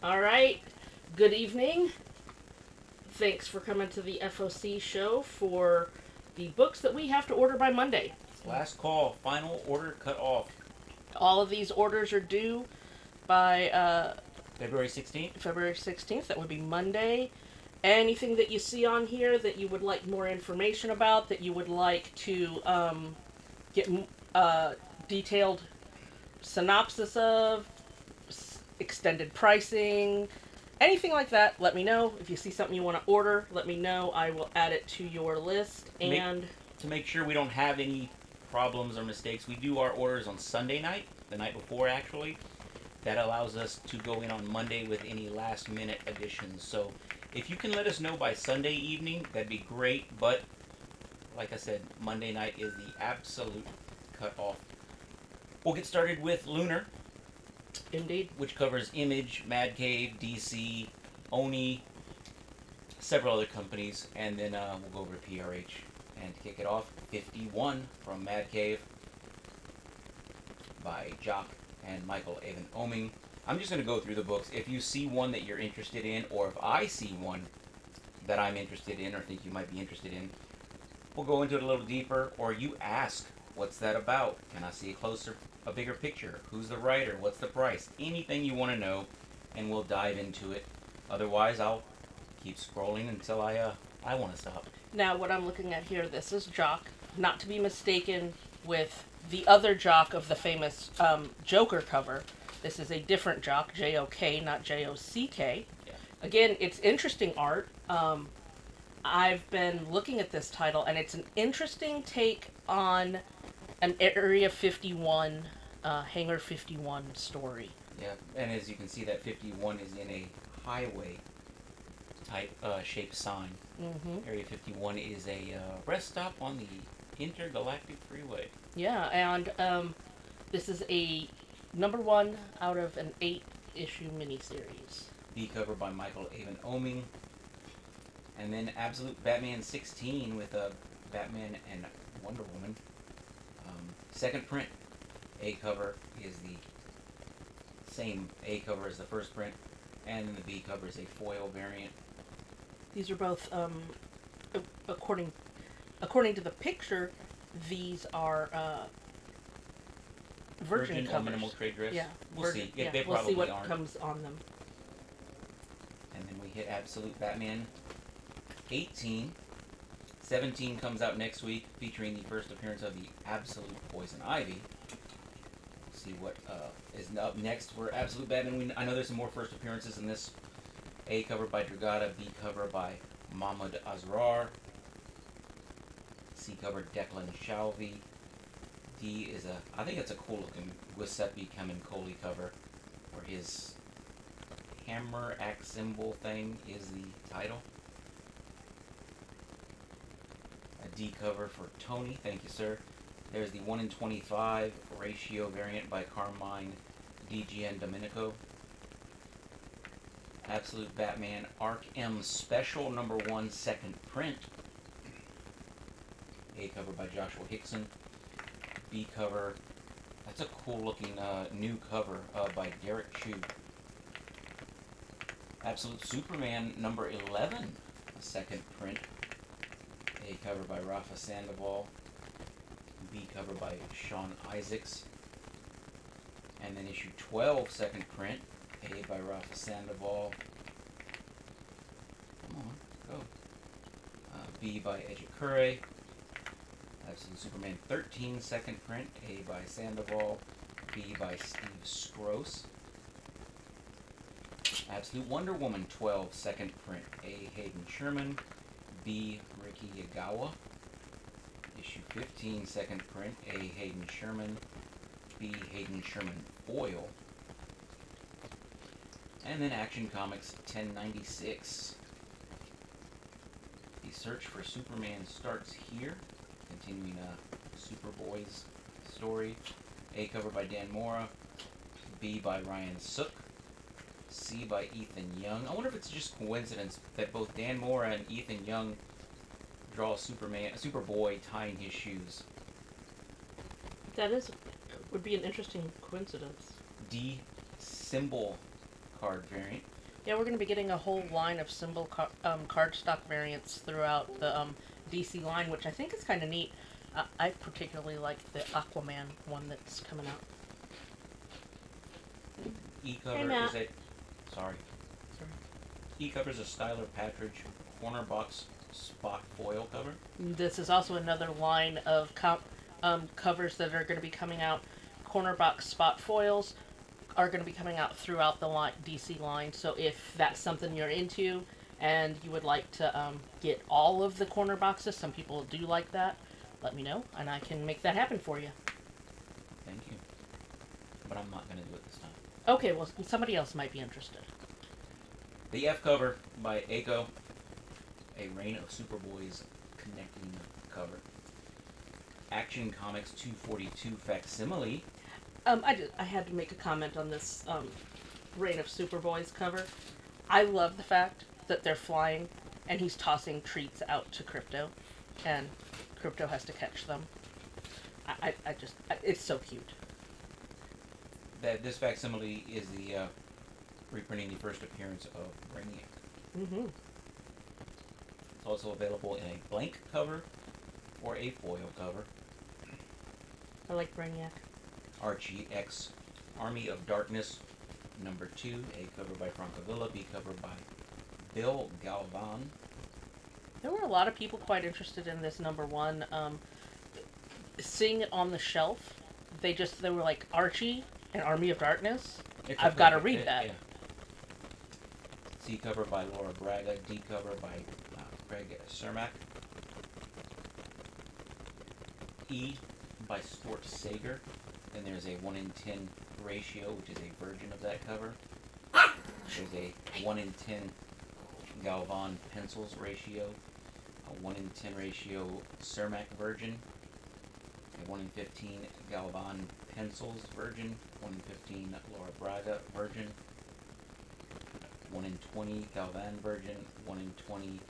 All right. Good evening. Thanks for coming to the FOC show for the books that we have to order by Monday. Last call, final order cut off. All of these orders are due by February 16th. February 16th. That would be Monday. Anything that you see on here that you would like more information about, that you would like to get detailed synopsis of, extended pricing, anything like that, let me know. If you see something you want to order, let me know. I will add it to your list. To make sure we don't have any problems or mistakes, we do our orders on Sunday night, the night before actually. That allows us to go in on Monday with any last minute additions. So if you can let us know by Sunday evening, that'd be great. But like I said, Monday night is the absolute cut off. We'll get started with Lunar, Indeed. which covers Image, Mad Cave, DC, Oni, several other companies, and then we'll go over to PRH. And to kick it off, 51 from Mad Cave by Jock and Michael Avon Oming. I'm just going to go through the books. If you see one that you're interested in, or if I see one that I'm interested in or think you might be interested in, we'll go into it a little deeper, or you ask, what's that about? Can I see a bigger picture? Who's the writer? What's the price? Anything you want to know, and we'll dive into it. Otherwise, I'll keep scrolling until I want to stop. Now, what I'm looking at here, this is Jock, not to be mistaken with the other Jock of the famous Joker cover. This is a different Jock, J-O-K, not J-O-C-K. Yeah. Again, it's interesting art. I've been looking at this title, and it's an interesting take on an Area 51, Hangar 51 story. Yeah, and as you can see, that 51 is in a highway type shaped sign. Mm-hmm. Area 51 is a rest stop on the Intergalactic Freeway. Yeah, and this is a number 1 out of an 8-issue miniseries. B cover by Michael Avon Oming. And then Absolute Batman 16 with Batman and Wonder Woman. Second print. A cover is the same A cover as the first print. And then the B cover is a foil variant. These are both, according to the picture, these are virgin covers. Or minimal trade dress. Yeah, we'll see. Yeah, they we'll probably see what aren't. comes on them. And then we hit Absolute Batman 18. 17 comes out next week, featuring the first appearance of the Absolute Poison Ivy. See what is up next for Absolute Batman. I know there's some more first appearances in this. A cover by Dragata, B cover by Mahmoud Asrar, C cover Declan Shalvey. D is I think it's a cool looking Giuseppe Camuncoli cover, where his hammer axe symbol thing is the title. A D cover for Tony, thank you sir. There's the 1 in 25 ratio variant by Carmine DGN Domenico. Absolute Batman Arc M Special number 1 second print. A cover by Joshua Hickson. B cover, that's a cool looking new cover by Derek Chu. Absolute Superman number 11 second print. A cover by Rafa Sandoval. B cover by Sean Isaacs. And then issue 12 second print. A by Rafa Sandoval. Come on, go. B by Ejikure. Absolute Superman 13 second print. A by Sandoval. B by Steve Scrose. Absolute Wonder Woman 12 second print. A Hayden Sherman. B Ricky Yagawa. Issue 15 second print. A Hayden Sherman. B Hayden Sherman foil. And then Action Comics 1096. The search for Superman starts here. Continuing Superboy's story. A cover by Dan Mora. B by Ryan Sook. C by Ethan Young. I wonder if it's just coincidence that both Dan Mora and Ethan Young draw Superboy tying his shoes. That would be an interesting coincidence. D symbol card variant. Yeah, we're going to be getting a whole line of symbol cardstock variants throughout the DC line, which I think is kind of neat. I particularly like the Aquaman one that's coming out. E-cover Matt. is a sorry. Sorry. E-cover is a Styler Patridge corner box spot foil cover. This is also another line of covers that are going to be coming out. Corner box spot foils are going to be coming out throughout the DC line. So if that's something you're into and you would like to get all of the corner boxes, some people do like that, let me know and I can make that happen for you. Thank you. But I'm not going to do it this time. Okay, well, somebody else might be interested. The F cover by Aiko. A Reign of Superboys connecting cover. Action Comics 242 facsimile. I had to make a comment on this Reign of Superboys cover. I love the fact that they're flying and he's tossing treats out to Crypto, and Crypto has to catch them. It's so cute. This facsimile is the reprinting the first appearance of Brainiac. Mm-hmm. It's also available in a blank cover or a foil cover. I like Brainiac. Archie X Army of Darkness number 2, A cover by Francavilla, B cover by Bill Galvan. There were a lot of people quite interested in this number 1. Seeing it on the shelf, they were like, Archie and Army of Darkness? I've got to read that. Yeah. C cover by Laura Braga, D cover by Craig Cermak. E by Stuart Sager. Then there's a 1 in 10 ratio, which is a version of that cover. There's a 1 in 10 Galvan pencils ratio, a 1 in 10 ratio Cermak version, a 1 in 15 Galvan pencils version, 1 in 15 Laura Braga version, 1 in 20 Galvan version, 1 in 20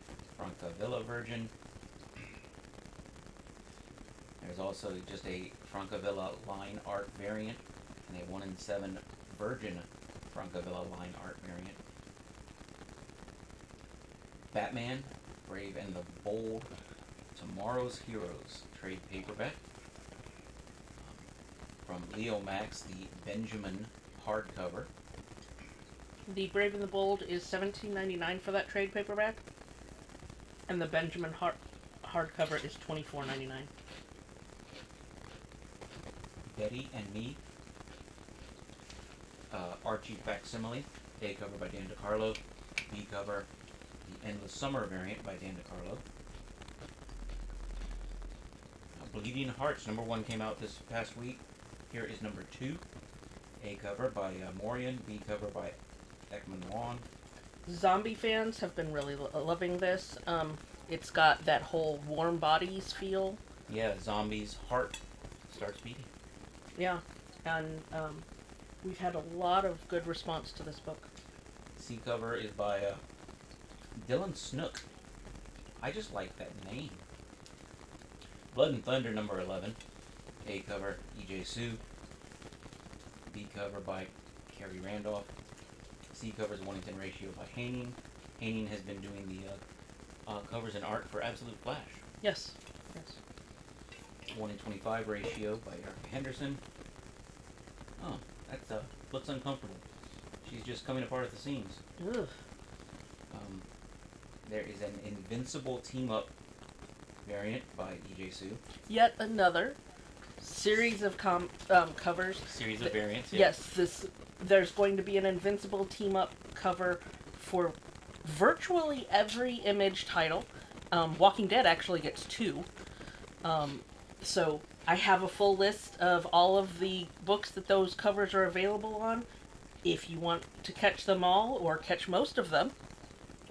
Francavilla version. There's also just a Francavilla line art variant and a 1 in 7 Virgin Francavilla line art variant. Batman, Brave and the Bold, Tomorrow's Heroes trade paperback. From Leo Max, the Benjamin hardcover. The Brave and the Bold is $17.99 for that trade paperback, and the Benjamin hardcover is $24.99. Betty and Me, Archie facsimile, A cover by Dan DeCarlo, B cover, the Endless Summer variant by Dan DeCarlo. Bleeding Hearts, number 1 came out this past week. Here is number 2, A cover by Morian, B cover by Ekman Wan. Zombie fans have been really loving this. It's got that whole warm bodies feel. Yeah, zombies' heart starts beating. Yeah, and we've had a lot of good response to this book. C cover is by Dylan Snook. I just like that name. Blood and Thunder number 11. A cover, E.J. Sue. B cover by Carrie Randolph. C cover is 1 in 10 ratio by Haining. Haining has been doing the covers and art for Absolute Flash. Yes. 1 in 25 ratio by Erica Henderson. Oh, that looks uncomfortable. She's just coming apart at the seams. Ugh. There is an Invincible Team-Up variant by E.J. Sue. Yet another series of covers. Series of variants, yeah. Yes, there's going to be an Invincible Team-Up cover for virtually every Image title. Walking Dead actually gets 2. So I have a full list of all of the books that those covers are available on. If you want to catch them all or catch most of them,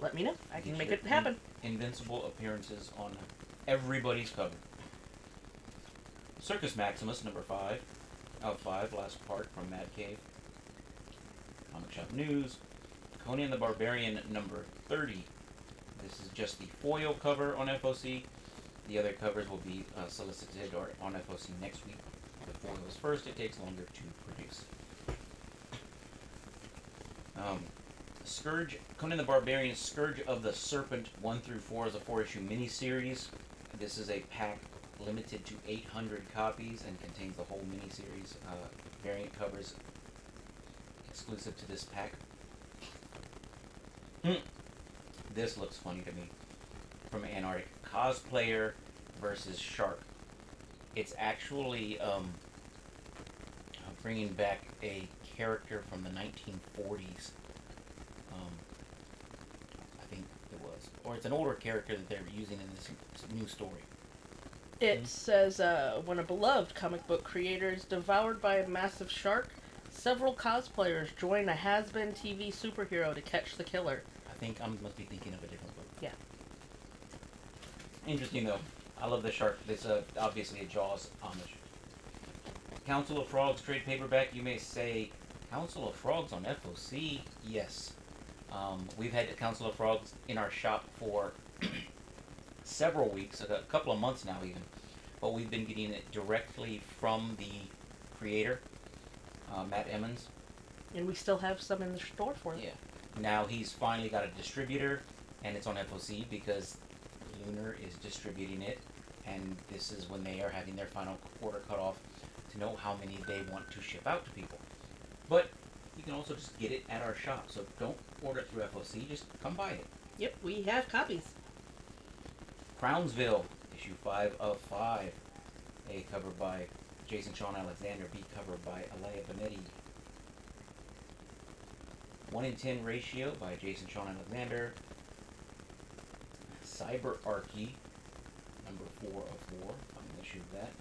let me know. I can make it happen. Invincible appearances on everybody's cover. Circus Maximus number 5 out of 5, last part from Mad Cave. Comic Shop News. Conan the Barbarian number 30. This is just the foil cover on FOC. The other covers will be solicited or on FOC next week. The foil is first. It takes longer to produce. Scourge, Conan the Barbarian, Scourge of the Serpent, 1 through 4 is a 4-issue miniseries. This is a pack limited to 800 copies and contains the whole miniseries. Variant covers exclusive to this pack. This looks funny to me. From Antarctic, Cosplayer versus Shark. It's actually bringing back a character from the 1940s. I think it was, or it's an older character that they're using in this new story. It says, when a beloved comic book creator is devoured by a massive shark, several cosplayers join a has-been TV superhero to catch the killer. I think I must be thinking of a different book. Yeah. Interesting though. I love the shark. It's obviously a Jaws homage. Council of Frogs trade paperback. You may say, Council of Frogs on FOC? Yes. We've had Council of Frogs in our shop for several weeks, a couple of months now even. But we've been getting it directly from the creator, Matt Emmons. And we still have some in the store for them. Yeah. Now he's finally got a distributor, and it's on FOC because Lunar is distributing it, and this is when they are having their final quarter cut off to know how many they want to ship out to people. But you can also just get it at our shop, so don't order it through FOC, just come buy it. Yep, we have copies. Crownsville, issue 5 of 5. A cover by Jason Sean Alexander, B cover by Alea Benetti. 1 in 10 ratio by Jason Sean Alexander. Cyberarchy, number 4 of 4. I'm issue of that.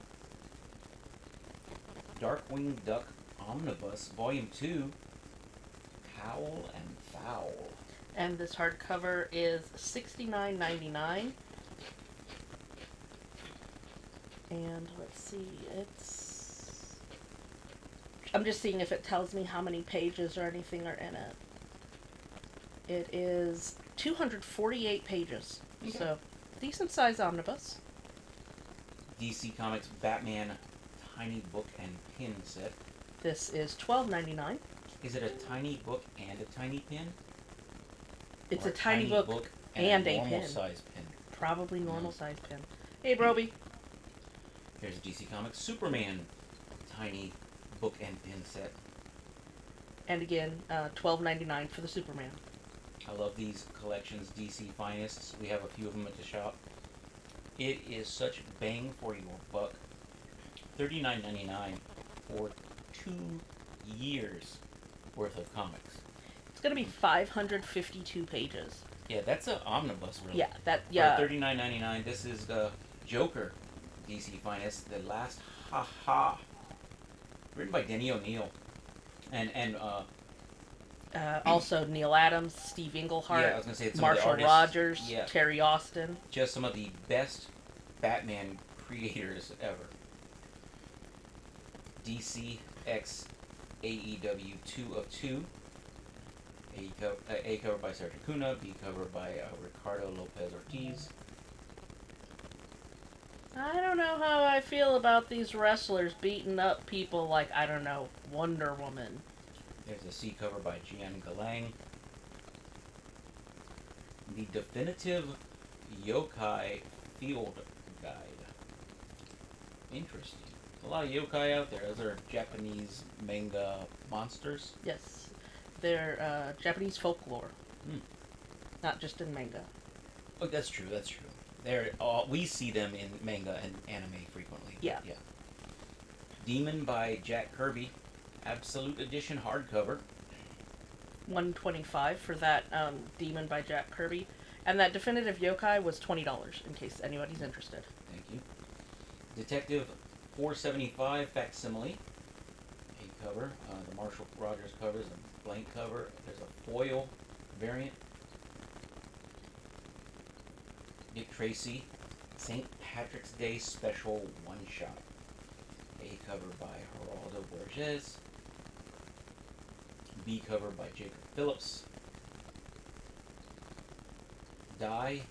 Darkwing Duck Omnibus, Volume 2. Howl and Foul. And this hardcover is $69.99. And let's see, I'm just seeing if it tells me how many pages or anything are in it. It is 248 pages. Okay. So, decent size omnibus. DC Comics Batman Tiny Book and Pin Set. This is $12.99. Is it a tiny book and a tiny pin? It's a tiny book and a normal pin. Size pin. Probably normal size pin. Hey, Broby. Here's a DC Comics Superman Tiny Book and Pin Set. And again, $12.99 for the Superman. I love these collections, DC Finest. We have a few of them at the shop. It is such bang for your buck. $39.99 for 2 years worth of comics. It's going to be 552 pages. Yeah, that's an omnibus, really. Yeah, For $39.99, this is the Joker DC Finest, The Last Ha-Ha. Written by Denny O'Neil. And also Neil Adams, Steve Englehart, yeah, I was gonna say it's some Marshall of the artists, Rogers, yeah. Terry Austin. Just some of the best Batman creators ever. DC X AEW 2 of 2. A cover by Sergio Cuna, B cover by Ricardo Lopez Ortiz. I don't know how I feel about these wrestlers beating up people like, I don't know, Wonder Woman. There's a C cover by Gian Galang. The Definitive Yokai Field Guide. Interesting. A lot of yokai out there. Those are Japanese manga monsters. Yes. They're Japanese folklore. Not just in manga. Oh, that's true, that's true. We see them in manga and anime frequently. Yeah. Demon by Jack Kirby. Absolute Edition hardcover. $125 for that Demon by Jack Kirby. And that Definitive Yokai was $20, in case anybody's interested. Thank you. Detective 475 Facsimile. A cover. The Marshall Rogers cover is a blank cover. There's a foil variant. Dick Tracy, St. Patrick's Day Special One-Shot. A cover by Geraldo Borges. B cover by Jacob Phillips. Die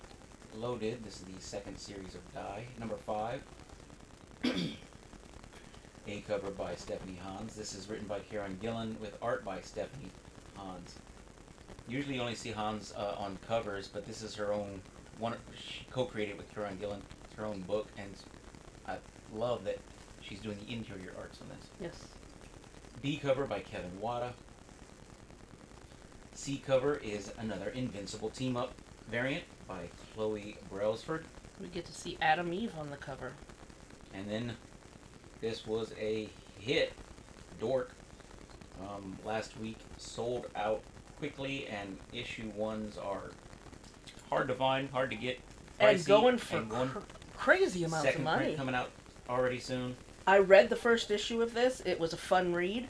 Loaded. This is the second series of Die. Number 5. A cover by Stephanie Hans. This is written by Karen Gillan with art by Stephanie Hans. Usually you only see Hans on covers, but this is her own one. She co-created with Kieran Gillen. It's her own book, and I love that she's doing the interior arts on this. Yes. B cover by Kevin Wada. C cover is another Invincible team up variant by Chloe Brailsford. We get to see Adam Eve on the cover. And then this was a hit, Dork. Last week sold out quickly, and issue ones are hard to find, hard to get, pricey, and going for crazy amounts of second money. print coming out already soon. I read the first issue of this. It was a fun read.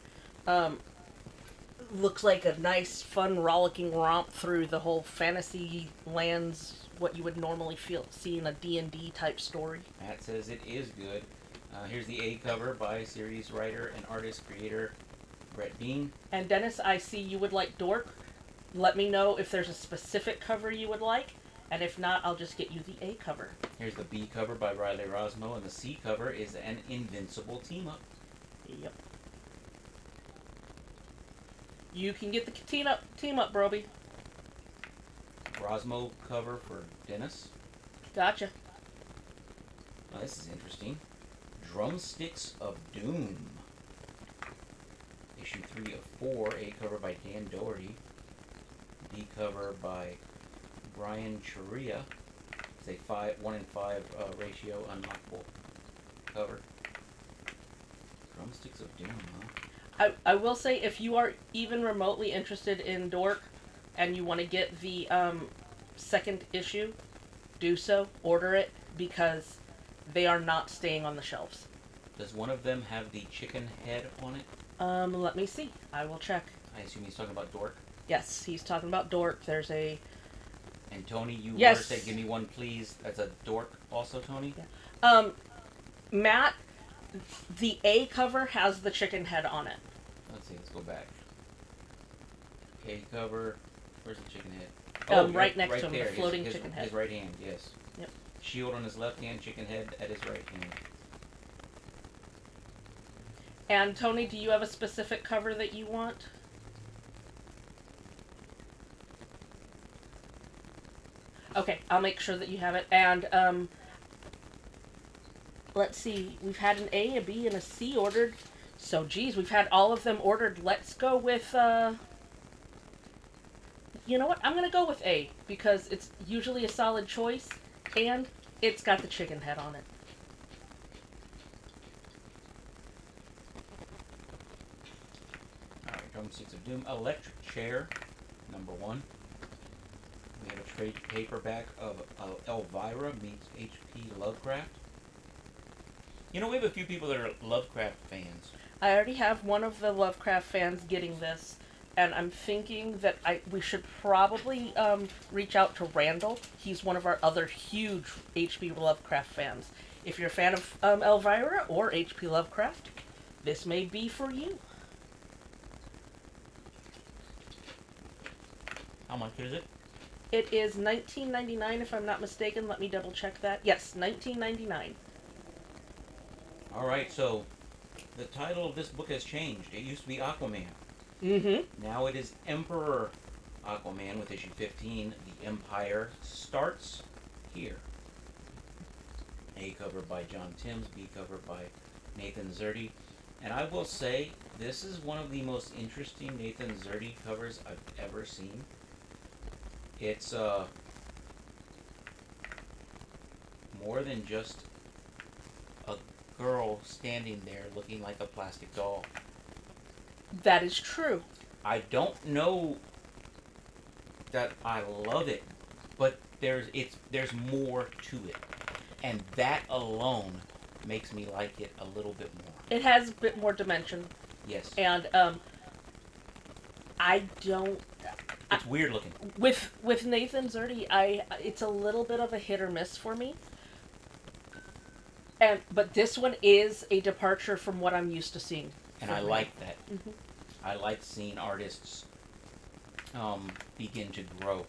Looks like a nice, fun, rollicking romp through the whole fantasy lands, what you would normally see in a D&D type story. Matt says it is good. Here's the A cover by series writer and artist creator Brett Bean. And Dennis, I see you would like Dork. Let me know if there's a specific cover you would like, and if not, I'll just get you the A cover. Here's the B cover by Riley Rosmo, and the C cover is an Invincible team up. Yep. You can get the team up, Broby. Rosmo cover for Dennis. Gotcha. Now this is interesting. Drumsticks of Doom. Issue 3 of 4. A cover by Dan Doherty. B cover by Brian Chiria. It's a 1-in-5 ratio unlockable cover. Drumsticks of Doom, huh? I will say, if you are even remotely interested in Dork and you want to get the second issue, do so. Order it, because they are not staying on the shelves. Does one of them have the chicken head on it? Let me see. I will check. I assume he's talking about Dork. Yes, he's talking about Dork. There's a... And Tony, you Yes. were said, give me one, please. That's a Dork also, Tony? Yeah. Matt, the A cover has the chicken head on it. Let's see, let's go back. A cover. Where's the chicken head? Right next to him, there. the floating his, chicken head. His right hand, yes. Yep. Shield on his left hand, chicken head at his right hand. And Tony, do you have a specific cover that you want? Okay, I'll make sure that you have it. And let's see, we've had an A, a B, and a C ordered. So, geez, we've had all of them ordered. Let's go with, you know what? I'm going to go with A, because it's usually a solid choice, and it's got the chicken head on it. Alright, Drumsticks of Doom. Electric Chair, number 1. We have a trade paperback of Elvira meets H.P. Lovecraft. You know, we have a few people that are Lovecraft fans. I already have one of the Lovecraft fans getting this, and I'm thinking that we should probably reach out to Randall. He's one of our other huge H.P. Lovecraft fans. If you're a fan of Elvira or H.P. Lovecraft, this may be for you. How much is it? It is $19.99 if I'm not mistaken. Let me double check that. Yes, $19.99. Alright, so the title of this book has changed. It used to be Aquaman. Mm-hmm. Now it is Emperor Aquaman with issue 15. The Empire starts here. A cover by John Timms, B cover by Nathan Zerdy. And I will say, this is one of the most interesting Nathan Zerdy covers I've ever seen. It's more than just a girl standing there looking like a plastic doll. That is true. I don't know that I love it, but there's more to it, and that alone makes me like it a little bit more. It has a bit more dimension. Yes. And I don't... It's weird looking. With Nathan Zerdy, it's a little bit of a hit or miss for me. But this one is a departure from what I'm used to seeing. And I like that. Mm-hmm. I like seeing artists begin to grow,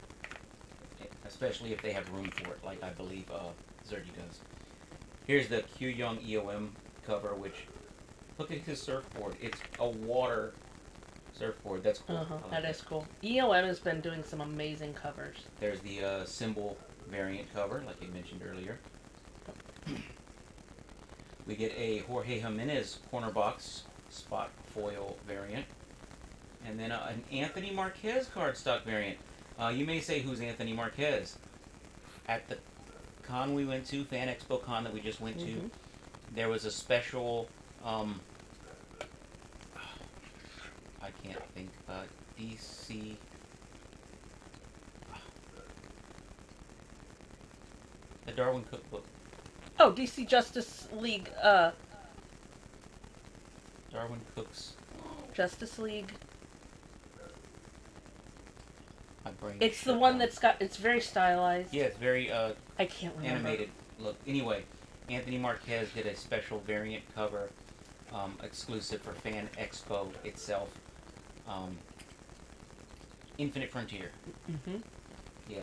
especially if they have room for it, like I believe Zerdy does. Here's the Q Young EOM cover, which, look at his surfboard. It's a water surfboard. That's cool. I like That is cool. EOM has been doing some amazing covers. There's the symbol variant cover, like you mentioned earlier. We get a Jorge Jimenez corner box spot foil variant. And then an Anthony Marquez cardstock variant. You may say, who's Anthony Marquez? At the con we went to, Fan Expo Con that we just went to, there was a special, I can't think, DC, the Darwin Cookbook. Oh, DC Justice League, Darwin Cook's. Justice League. My brain. It's the one that's got, it's very stylized. Yeah, it's very I can't remember. animated look. Anyway, Anthony Marquez did a special variant cover, exclusive for Fan Expo itself. Infinite Frontier. Yeah,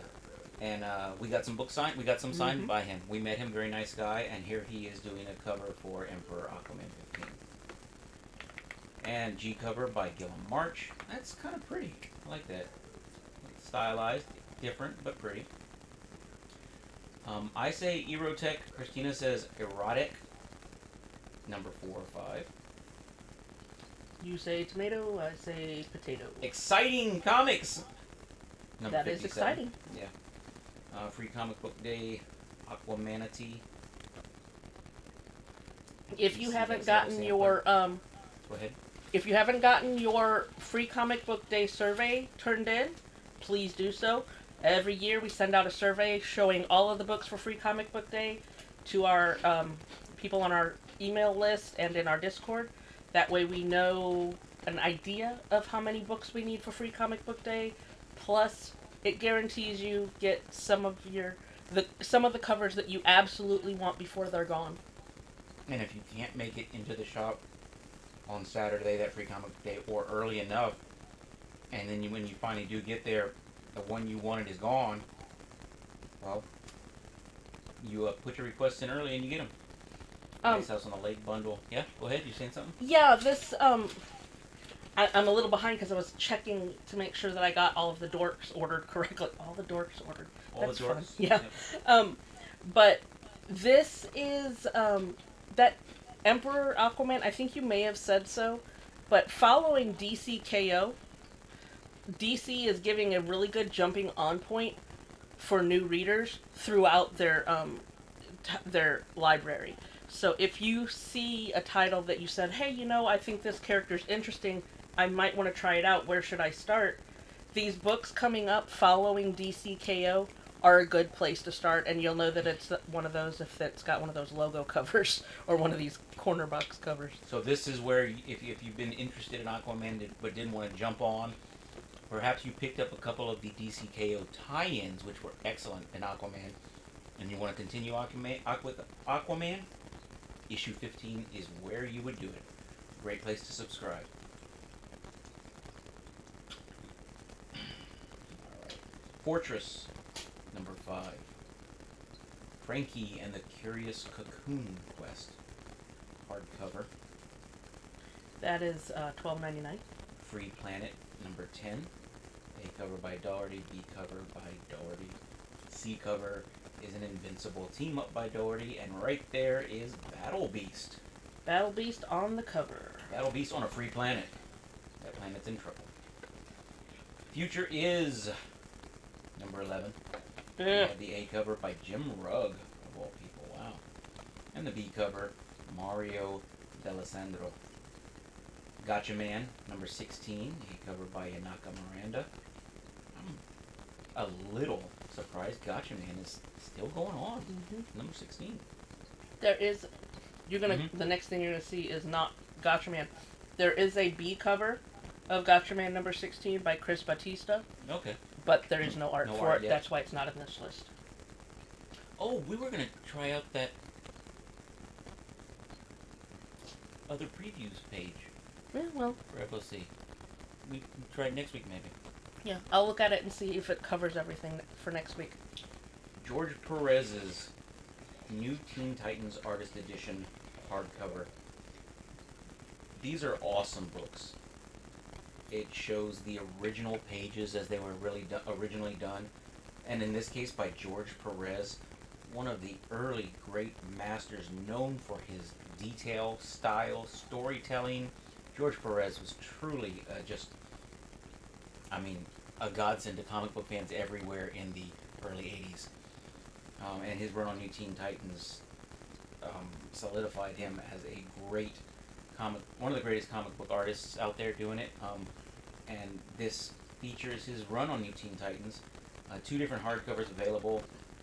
and we got some books signed. We got some signed by him. We met him, very nice guy, and here he is doing a cover for Emperor Aquaman 15. And G cover by Gillum March. That's kind of pretty. I like that. Stylized, different, but pretty. I say Erotech. Kristina says erotic. Number 4 or 5. You say tomato, I say potato. Exciting Comics. Number That 57. is exciting. Yeah. Free Comic Book Day. Aquamanatee. If you DC haven't XL gotten sample. your Go ahead. if you haven't gotten your free comic book day survey turned in, please do so. Every year we send out a survey showing all of the books for free comic book day to our people on our email list and in our Discord. That way we know an idea of how many books we need for free comic book day. Plus, it guarantees you get some of the covers that you absolutely want before they're gone. And if you can't make it into the shop on Saturday, that free comic day, or early enough, and then when you finally do get there, the one you wanted is gone, well, you put your requests in early and you get them. Nice House on the Lake bundle. Yeah, go ahead. You saying something? Yeah, this I'm a little behind because I was checking to make sure that I got all of the dorks ordered correctly. All the dorks ordered. All That's the dorks. fun. Yeah. Yep. But this is that Emperor Aquaman. I think you may have said so, but following DCKO, DC is giving a really good jumping on point for new readers throughout their library. So if you see a title that you said, hey, I think this character's interesting, I might want to try it out, where should I start? These books coming up following DCKO are a good place to start, and you'll know that it's one of those if it's got one of those logo covers or one of these corner box covers. So this is where, if you've been interested in Aquaman but didn't want to jump on, perhaps you picked up a couple of the DCKO tie-ins, which were excellent in Aquaman, and you want to continue with Aquaman, issue 15 is where you would do it. Great place to subscribe. Alright. Fortress, number 5. Frankie and the Curious Cocoon Quest. Hardcover. That is $12.99. Free Planet, number 10. A cover by Doherty, B cover by Doherty. C cover is an Invincible team up by Doherty, and right there is Battle Beast. Battle Beast on the cover. Battle Beast on a free planet. That planet's in trouble. Future is number 11. We have the A cover by Jim Rugg, of all people. Wow. And the B cover, Mario D'Alessandro. Gotcha Man, number 16. A cover by Yanaka Miranda. I'm a little surprised Gotcha Man is still going on. Number 16. There is, the next thing you're gonna see is not Gotcha Man. There is a B cover of Gotcha Man number 16 by Chris Batista. Okay. But there is no art No for art it. yet. That's why it's not in this list. Oh, we were gonna try out that other previews page Yeah, well, for FOC. We can try it next week, maybe. yeah. I'll look at it and see if it covers everything for next week. George Perez's New Teen Titans Artist Edition hardcover. These are awesome books. It shows the original pages as they were originally done, and in this case by George Perez, one of the early great masters known for his detail, style, storytelling. George Perez was truly I mean, a godsend to comic book fans everywhere in the early 80s. And his run on New Teen Titans solidified him as a one of the greatest comic book artists out there doing it. And this features his run on New Teen Titans. Two different hardcovers available.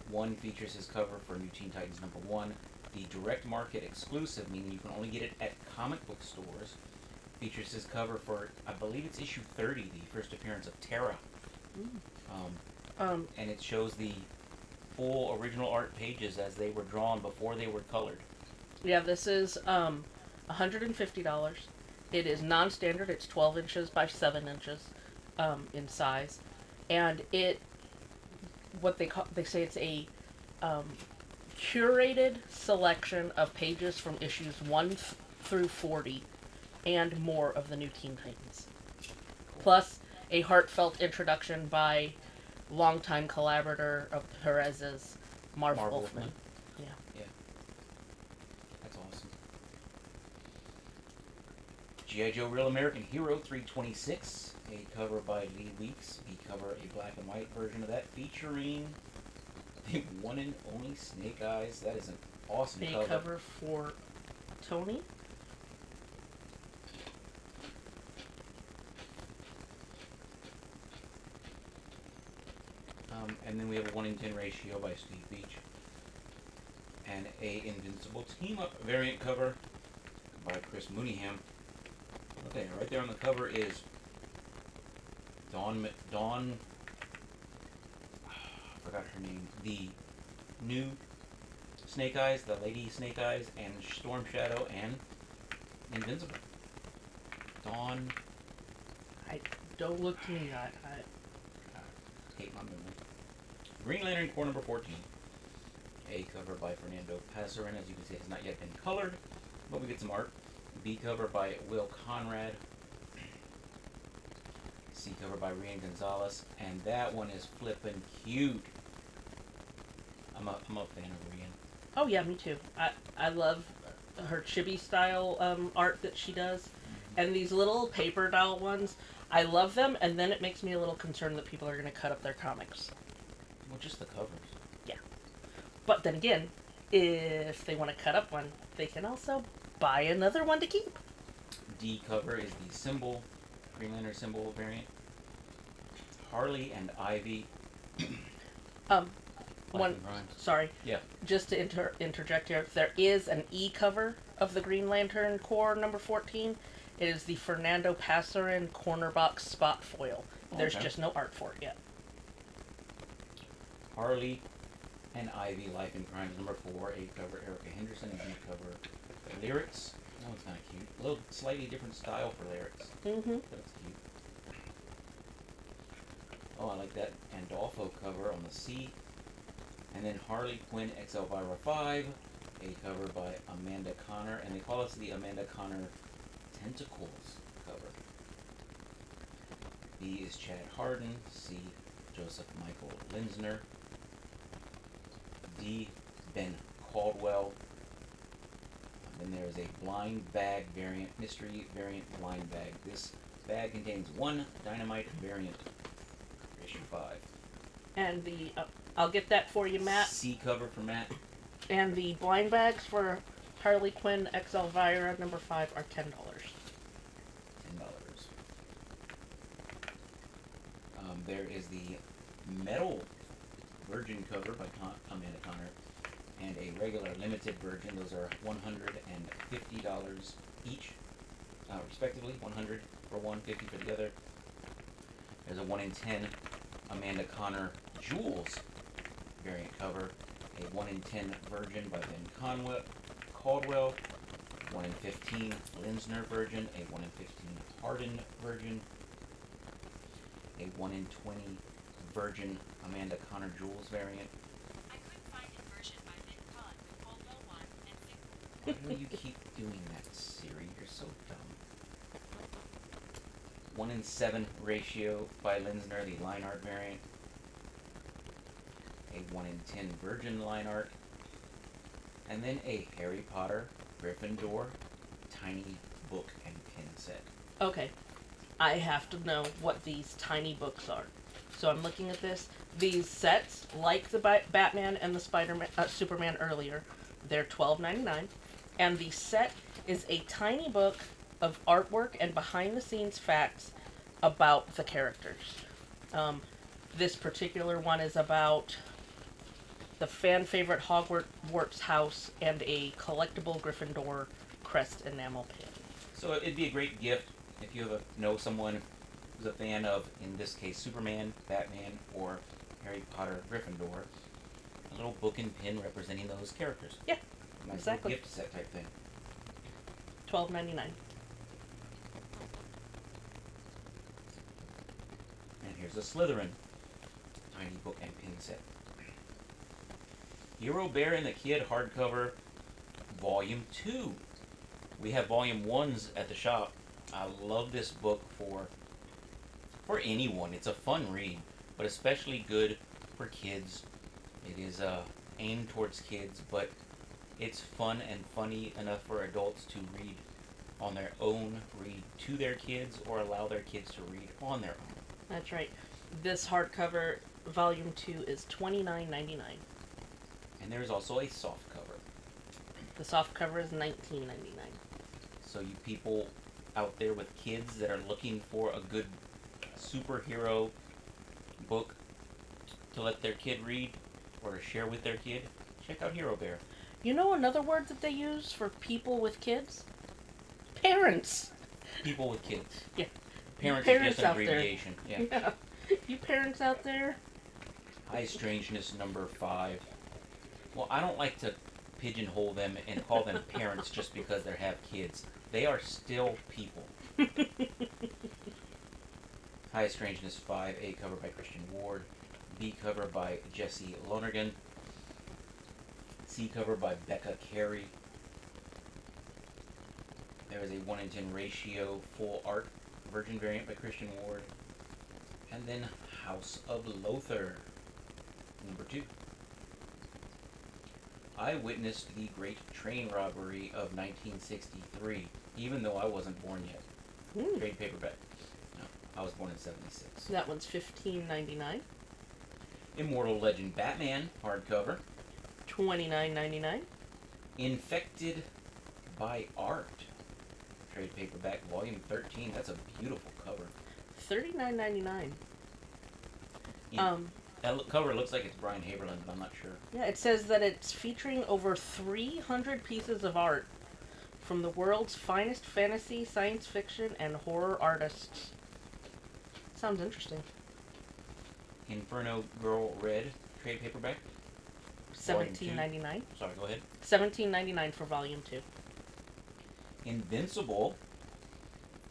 One features his cover for New Teen Titans #1, the direct market exclusive, meaning you can only get it at comic book stores. Features his cover for, I believe it's issue 30, the first appearance of Terra. And it shows the full original art pages as they were drawn before they were colored. Yeah, this is $150. It is non-standard. It's 12 inches by 7 inches in size, and they say it's a curated selection of pages from issues 1 through 40 and more of the New Teen Titans. Plus a heartfelt introduction by longtime collaborator of Perez's, Marv Wolfman. Yeah. That's awesome. G.I. Joe Real American Hero 326, a cover by Lee Weeks. We cover a black and white version of that featuring the one and only Snake Eyes. That is an awesome cover. A cover for Tony. And then we have a 1-in-10 ratio by Steve Beach. And a Invincible Team-Up variant cover by Chris Mooneyham. Okay, right there on the cover is Dawn, I forgot her name, the new Snake Eyes, the Lady Snake Eyes, and Storm Shadow, and Invincible. Dawn. Don't look to me. I hate my memory. Green Lantern Corps #14. A cover by Fernando Pasarin. As you can see, it has not yet been colored, but we get some art. B cover by Will Conrad. C cover by Rian Gonzalez, and that one is flippin' cute. I'm a fan of Rian. Oh yeah, me too. I love her chibi style art that she does, and these little paper doll ones. I love them, and then it makes me a little concerned that people are going to cut up their comics. Well, just the covers. Yeah. But then again, if they want to cut up one, they can also buy another one to keep. D cover is the symbol, Green Lantern symbol variant. Harley and Ivy. Sorry. Yeah. Just to interject here, there is an E cover of the Green Lantern Corps #14. It is the Fernando Pasarin corner box spot foil. There's just no art for it yet. Harley and Ivy, Life and Crimes #4. A cover, Erica Henderson. B cover, lyrics. That one's kind of cute. A little slightly different style for lyrics. Mm-hmm. That's cute. Oh, I like that Andolfo cover on the C. And then Harley Quinn X Elvira 5. A cover by Amanda Connor. And they call us the Amanda Connor Tentacles cover. B is Chad Hardin. C, Joseph Michael Linsner. D, Ben Caldwell. Then there is a blind bag variant, mystery variant blind bag. This bag contains one Dynamite variant, issue 5. And the, I'll get that for you, Matt. C cover for Matt. And the blind bags for Harley Quinn X Elvira #5 are $10. There is the metal virgin cover by Amanda Connor, and a regular limited version. Those are $150 each, respectively. 100 for one, 50 for the other. There's a 1-in-10 Amanda Connor Jewels variant cover, a 1-in-10 Virgin by Ben Caldwell, 1-in-15 Linsner Virgin, a 1-in-15 Hardin Virgin, a 1-in-20 Virgin Amanda Connor Jewels variant. I couldn't find a version by Ben Caldwell 1 and 6. Why do you keep doing that, Siri? You're so dumb. 1:7 ratio by Linsner, the line art variant. A 1:10 Virgin line art. And then a Harry Potter Gryffindor tiny book and pin set. Okay. I have to know what these tiny books are. So I'm looking at this. These sets, like the Batman and the Superman earlier, they're $12.99, and the set is a tiny book of artwork and behind-the-scenes facts about the characters. This particular one is about the fan favorite Hogwarts house and a collectible Gryffindor crest enamel pin. So it'd be a great gift if you know someone who's a fan of, in this case, Superman, Batman, or Harry Potter Gryffindor. A little book and pin representing those characters. Yeah, nice exactly. Little gift set type thing. $12.99. And here's a Slytherin tiny book and pin set. Hero Bear and the Kid hardcover, Volume 2. We have Volume 1s at the shop. I love this book for anyone. It's a fun read, but especially good for kids. It is aimed towards kids, but it's fun and funny enough for adults to read on their own, read to their kids, or allow their kids to read on their own. That's right. This hardcover, Volume 2, is $29.99. And there's also a soft cover. The soft cover is $19.99. So you people out there with kids that are looking for a good superhero book to let their kid read or to share with their kid, check out Hero Bear. You know another word that they use for people with kids? Parents. People with kids. Yeah. Parents Parents is just an out there. abbreviation. Yeah. Yeah. You parents out there? High Strangeness number 5. Well, I don't like to pigeonhole them and call them parents just because they have kids. They are still people. High Strangeness 5, A cover by Christian Ward, B cover by Jesse Lonergan, C cover by Becca Carey. There is a 1:10 ratio full art Virgin variant by Christian Ward. And then House of Lothar, number 2. I witnessed the Great Train Robbery of 1963, even though I wasn't born yet. Trade paperback. No, I was born in 76. That one's $15.99. Immortal Legend Batman, hardcover. $29.99. Infected by Art, trade paperback, volume 13. That's a beautiful cover. $39.99. That cover looks like it's Brian Haberlin, but I'm not sure. Yeah, it says that it's featuring over 300 pieces of art from the world's finest fantasy, science fiction, and horror artists. Sounds interesting. Inferno Girl Red, trade paperback. $17.99. Sorry, go ahead. $17.99 for volume 2. Invincible,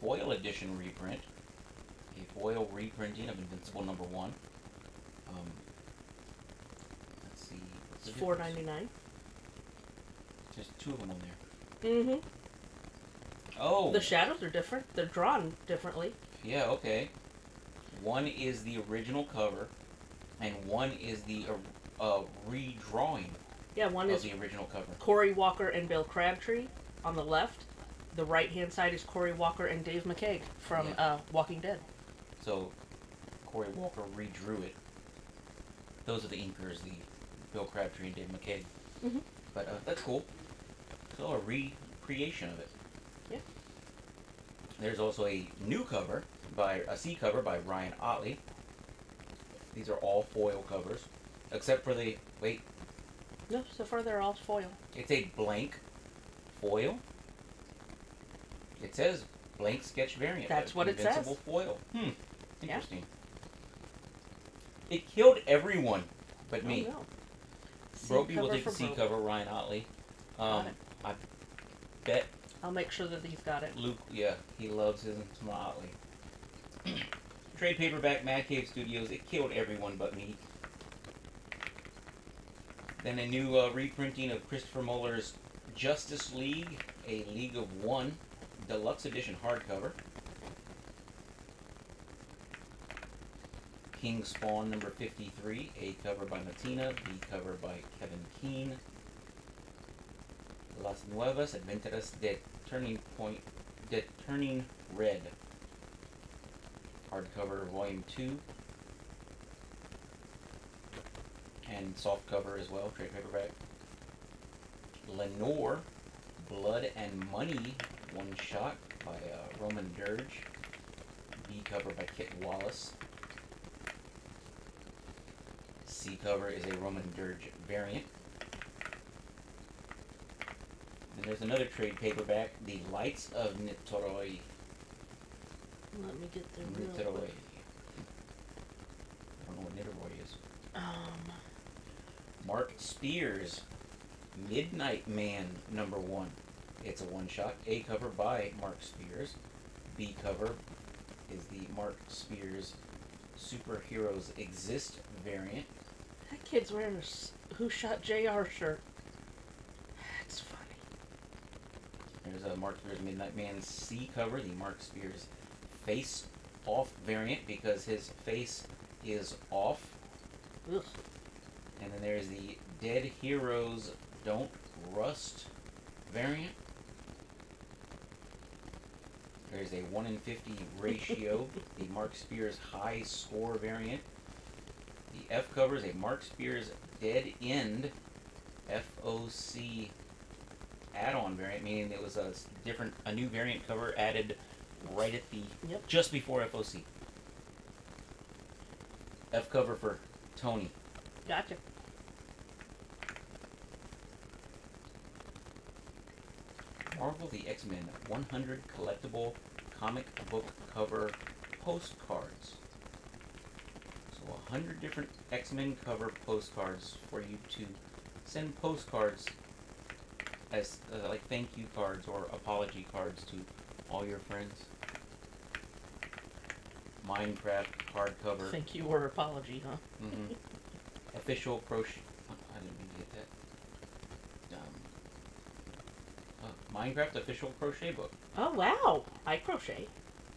foil edition reprint. A foil reprinting of Invincible number 1. Let's see. It's $4.99. There's 2 of them on there. Mm-hmm. Oh. The shadows are different. They're drawn differently. Yeah, okay. One is the original cover, and one is the redrawing Yeah, one of is the original cover. Cory Walker and Bill Crabtree on the left. The right-hand side is Cory Walker and Dave McCaig from Walking Dead. So, Cory Walker redrew it. Those are the inkers, the Bill Crabtree and Dave McCaig. Mm-hmm. But that's cool. So a recreation of it. Yeah. There's also a new cover a C cover by Ryan Otley. These are all foil covers, except for No, so far they're all foil. it's a blank foil. It says blank sketch variant. That's what it Invincible says. foil. Interesting. It killed everyone but Oh, me. no. C Broby will cover take the for C Broby. cover, Ryan Otley. Got it. I bet I'll make sure that he's got it. Luke, he loves his Otley. Trade paperback, Mad Cave Studios. It killed everyone but me. Then a new reprinting of Christopher Muller's Justice League, a League of One, deluxe edition hardcover. King Spawn number 53, A cover by Matina, B cover by Kevin Keane. Las Nuevas Aventuras de Turning Red, hardcover volume 2, and softcover as well, trade paperback. Lenore, Blood and Money, one shot by Roman Dirge, B cover by Kit Wallace. C cover is a Roman Dirge variant. And there's another trade paperback, The Lights of Nitoroi. Let me get there real Nitoroi. quick. I don't know what Nitoroi is. Mark Spears, Midnight Man number 1. It's a one shot. A cover by Mark Spears. B cover is the Mark Spears Superheroes Exist variant. That kid's wearing a Who Shot JR shirt. That's funny. There's a Mark Spears Midnight Man C cover, the Mark Spears Face Off variant because his face is off. Ugh. And then there's the Dead Heroes Don't Rust variant. There's a 1 in 50 ratio, the Mark Spears High Score variant. The F cover is a Mark Spears Dead End FOC add-on variant, meaning it was a new variant cover added right at the just before FOC. F cover for Tony. Gotcha. Marvel the X-Men 100 collectible comic book cover postcards. So 100 different X-Men cover postcards for you to send postcards as like thank you cards or apology cards to all your friends. Minecraft hardcover. Thank you or apology, huh? Mm-hmm. Official crochet. I didn't mean to get that. Minecraft official crochet book. Oh, wow. I crochet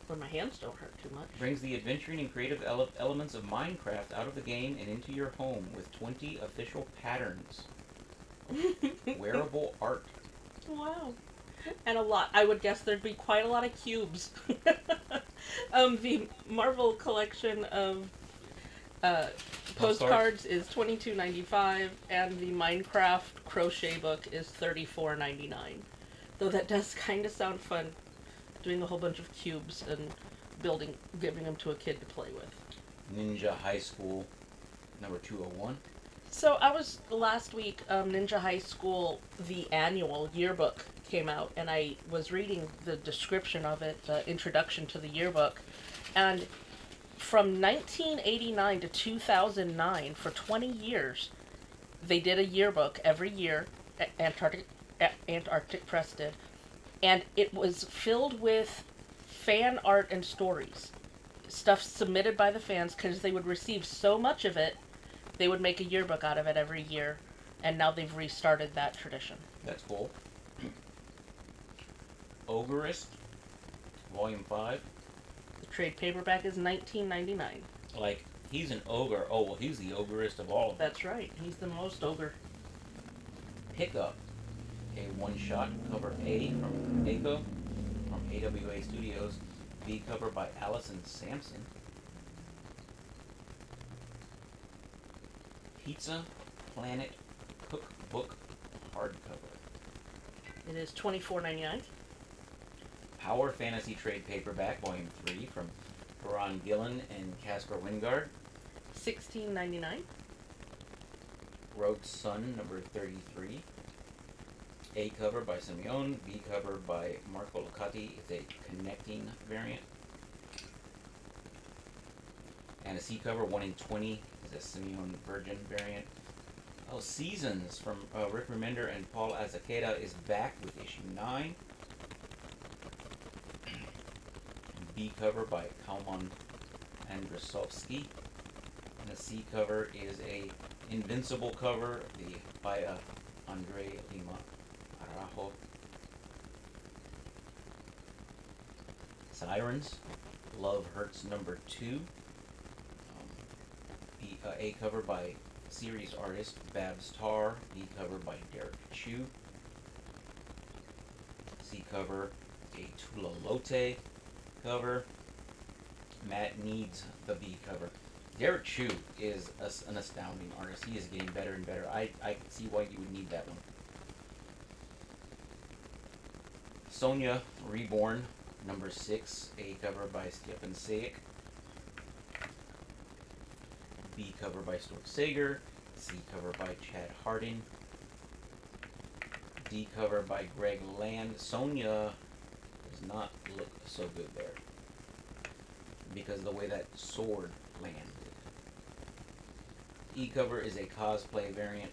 when my hands don't hurt too much. Brings the adventuring and creative elements of Minecraft out of the game and into your home with 20 official patterns. Wearable art. Wow. And a lot. I would guess there'd be quite a lot of cubes. The Marvel collection of postcards is $22.95, and the Minecraft crochet book is $34.99. Though that does kind of sound fun, doing a whole bunch of cubes and giving them to a kid to play with. Ninja High School number 201. So I was last week, Ninja High School, the annual yearbook came out, and I was reading the description of it, the introduction to the yearbook, and from 1989 to 2009, for 20 years, they did a yearbook every year. Antarctic Press did, and it was filled with fan art and stories, stuff submitted by the fans, because they would receive so much of it, they would make a yearbook out of it every year, and now they've restarted that tradition. That's cool. Ogreist, Volume 5. The trade paperback is $19.99. Like, he's an ogre. Oh, well, he's the ogrest of all of them. That's right. He's the most ogre. Pickup, a one-shot cover A from ACO, from AWA Studios. B cover by Allison Sampson. Pizza Planet Cookbook hardcover. It is $24.99. Power Fantasy Trade Paperback, Volume 3, from Ron Gillen and Casper Wingard. $16.99. Road Sun, number 33. A cover by Simeone, B cover by Marco Locati. It's a connecting variant. And a C cover, 1 in 20, is a Simeone Virgin variant. Oh, Seasons from Rick Remender and Paul Azaceta is back with issue 9. B cover by Kalman Andrzejowski. And the C cover is a Invincible cover by Andre Lima Arajo. Sirens, Love Hurts number 2. A cover by series artist Babs Tarr. B cover by Derek Chu. C cover, a Tula Lote cover. Matt needs the B cover. Derek Chu is an astounding artist. He is getting better and better. I can see why you would need that one. Sonia Reborn, number 6, A cover by Stjepan Sajic. B cover by Stork Sager. C cover by Chad Harding. D cover by Greg Land. Sonia does not look so good there because of the way that sword landed. E cover is a cosplay variant.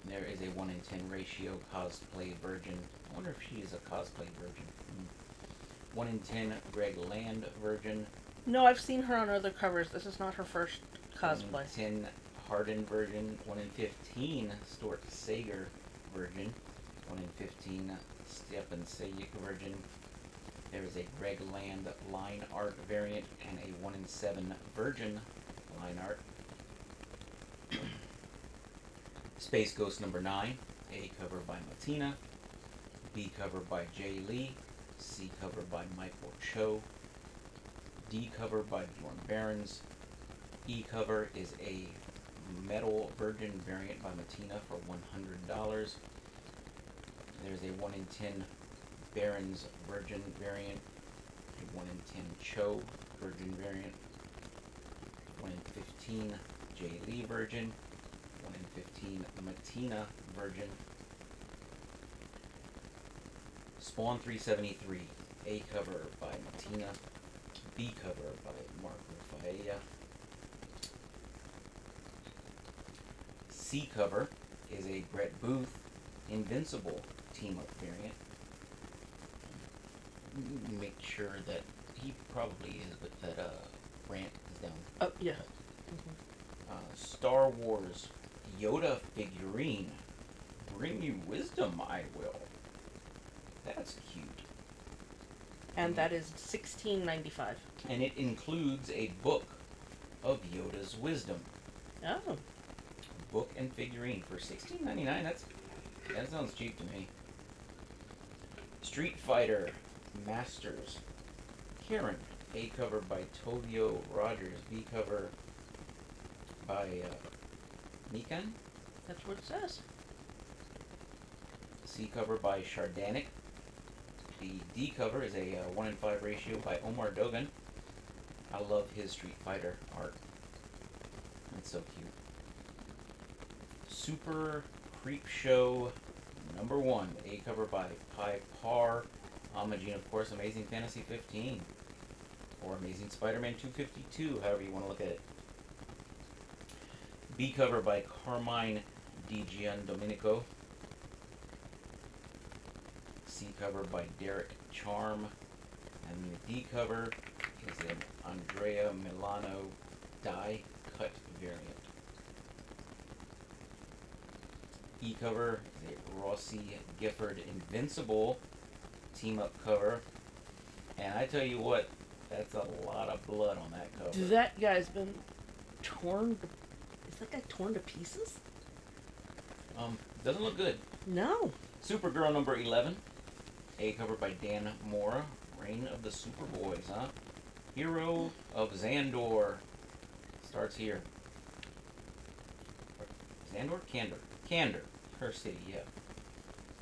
There is a 1 in 10 ratio cosplay virgin. I wonder if she is a cosplay virgin. 1 in 10 Greg Land virgin. No, I've seen her on other covers. This is not her first 1 cosplay. in 10 Harden virgin. 1 in 15 Stork Sager virgin. 1 in 15 Stjepan Sajic virgin. There is a Greg Land line art variant and a 1 in 7 virgin line art. Space Ghost number 9, A cover by Matina, B cover by Jay Lee, C cover by Michael Cho, D cover by Bjorn Behrens, E cover is a metal virgin variant by Matina for $100. There's a 1 in 10 Behrens virgin variant, a 1 in 10 Cho virgin variant, 1 in 15 Jay Lee virgin, 1 in 15 Matina virgin. Spawn 373, A cover by Matina, B cover by Mark Rafaela, C cover is a Brett Booth Invincible team-up variant. Make sure that he probably is, but that rant is down. Oh, yeah. Star Wars Yoda figurine. Bring you wisdom, I will. That's cute. And that is $16.95. And it includes a book of Yoda's wisdom. Oh. Book and figurine for $16.99. That sounds cheap to me. Street Fighter Masters. Karen. A cover by Tovio Rogers. B cover by Mikan. That's what it says. C cover by Shardanic. The D cover is a 1 in 5 ratio by Omar Dogan. I love his Street Fighter art. It's so cute. Super Creep Show number 1. A cover by Pi Par. Homaging, of course, Amazing Fantasy 15. Or Amazing Spider-Man 252, however you want to look at it. B cover by Carmine Di Giandomenico. C cover by Derek Charm. And the D cover is an Andrea Milano die cut variant. E cover is a Rossi Gifford Invincible team up cover. And I tell you what, that's a lot of blood on that cover. That guy's been torn. Is that guy torn to pieces? Doesn't look good. No. Supergirl number 11. A cover by Dan Mora. Reign of the Superboys, huh? Hero of Xandor. Starts here. Xandor? Candor. Candor. Her city, yeah.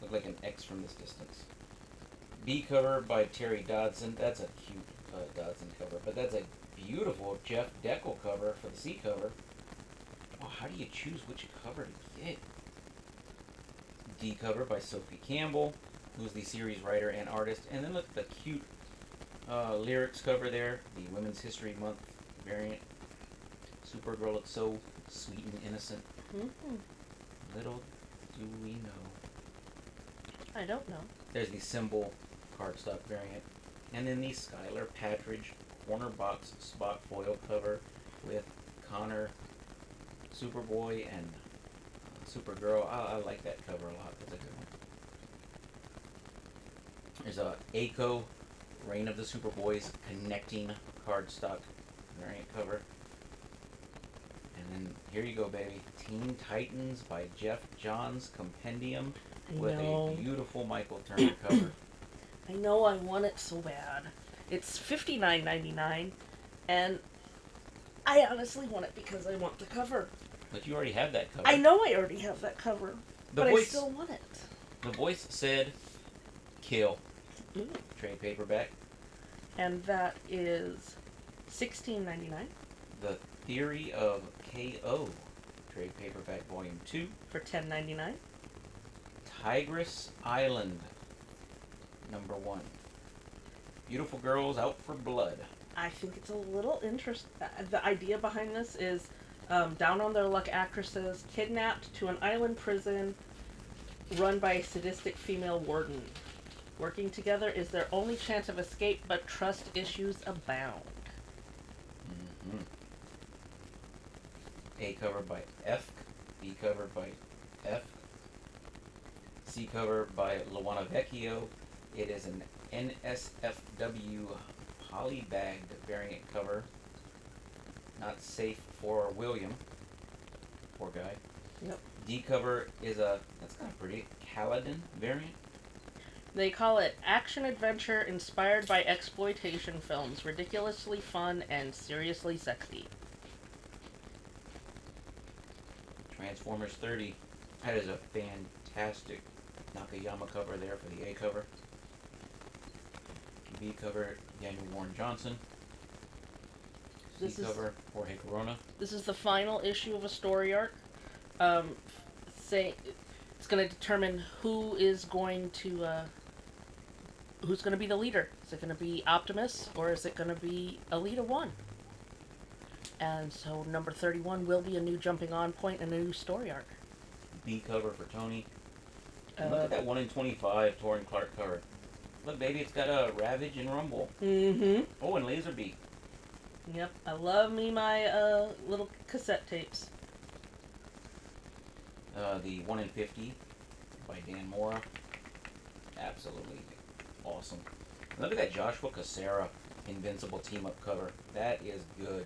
Look like an X from this distance. B cover by Terry Dodson. That's a cute Dodson cover, but that's a beautiful Jeff Deckel cover for the C cover. Oh, how do you choose which cover to get? D cover by Sophie Campbell, who's the series writer and artist. And then look at the cute lyrics cover there, the Women's History Month variant. Supergirl looks so sweet and innocent. Mm-hmm. Little do we know. I don't know. There's the symbol cardstock variant. And then the Skylar Patridge corner box spot foil cover with Connor, Superboy, and Supergirl. I like that cover a lot. That's a good one. There's a Aiko Reign of the Superboys connecting cardstock variant cover. here you go, baby. Teen Titans by Jeff Johns Compendium I with know. a beautiful Michael Turner cover. I know I want it so bad. It's $59.99, and I honestly want it because I want the cover. But you already have that cover. I know I already have that cover, The but I voice- still want it. The voice said, "Kill." Ooh. Trade paperback. And that is $16.99 The Theory of KO. Trade paperback volume 2. for $10.99. Tigress Island. Number 1. Beautiful girls out for blood. I think it's a little interesting. The idea behind this is down on their luck actresses kidnapped to an island prison run by a sadistic female warden. Working together is their only chance of escape, but trust issues abound. Mm-hmm. A cover by F. B cover by F. C cover by Luana Vecchio. It is an NSFW polybagged variant cover. Not safe for William. Poor guy. Yep. D cover is that's kind of pretty, Kaladin variant. They call it action adventure inspired by exploitation films, ridiculously fun and seriously sexy. Transformers 30. That is a fantastic Nakayama cover there for the A cover. B cover, Daniel Warren Johnson. C This is- cover, Jorge Corona. This is the final issue of a story arc. Say it's going to determine who's going to be the leader. Is it going to be Optimus or is it going to be Alita 1? And so number 31 will be a new jumping on point and a new story arc. B cover for Tony. And look at that 1 in 25 Torrin Clark cover. Look, baby, it's got a Ravage and Rumble. Mm-hmm. Oh, and Laserbeak. Yep. I love me my little cassette tapes. The 1 in 50 by Dan Mora. Absolutely awesome. And look at that Joshua Cassera Invincible team-up cover. That is good.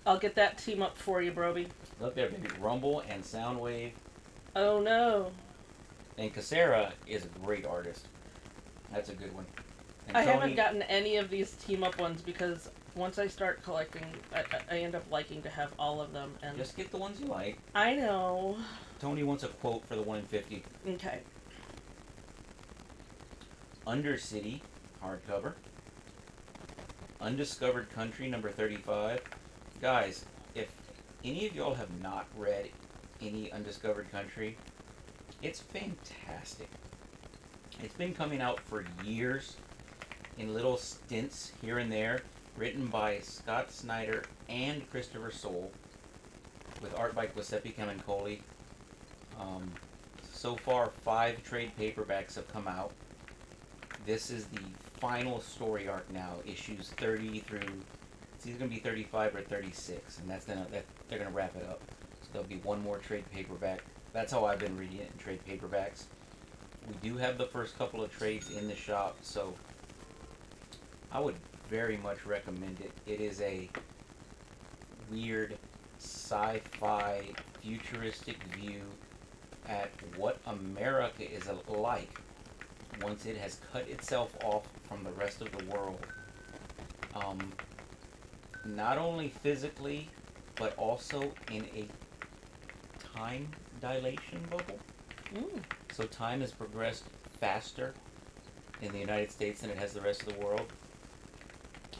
I'll get that team up for you, Broby. Look there, baby. Rumble and Soundwave. Oh no. And Cassera is a great artist. That's a good one. And I Tony, haven't gotten any of these team up ones because once I start collecting, I end up liking to have all of them. And just get the ones you like. I know. Tony wants a quote for the 1 in 50. Okay. Undercity, hardcover. Undiscovered Country, number 35. Guys, if any of y'all have not read any Undiscovered Country, it's fantastic. It's been coming out for years in little stints here and there, written by Scott Snyder and Christopher Soule, with art by Giuseppe Camuncoli. So far, 5 trade paperbacks have come out. This is the final story arc now, issues 30 through, it's either going to be 35 or 36, and they're going to wrap it up. So there'll be one more trade paperback. That's how I've been reading it, in trade paperbacks. We do have the first couple of trades in the shop, so I would very much recommend it. It is a weird sci-fi futuristic view at what America is like once it has cut itself off from the rest of the world. Not only physically, but also in a time dilation bubble. Mm. So time has progressed faster in the United States than it has the rest of the world.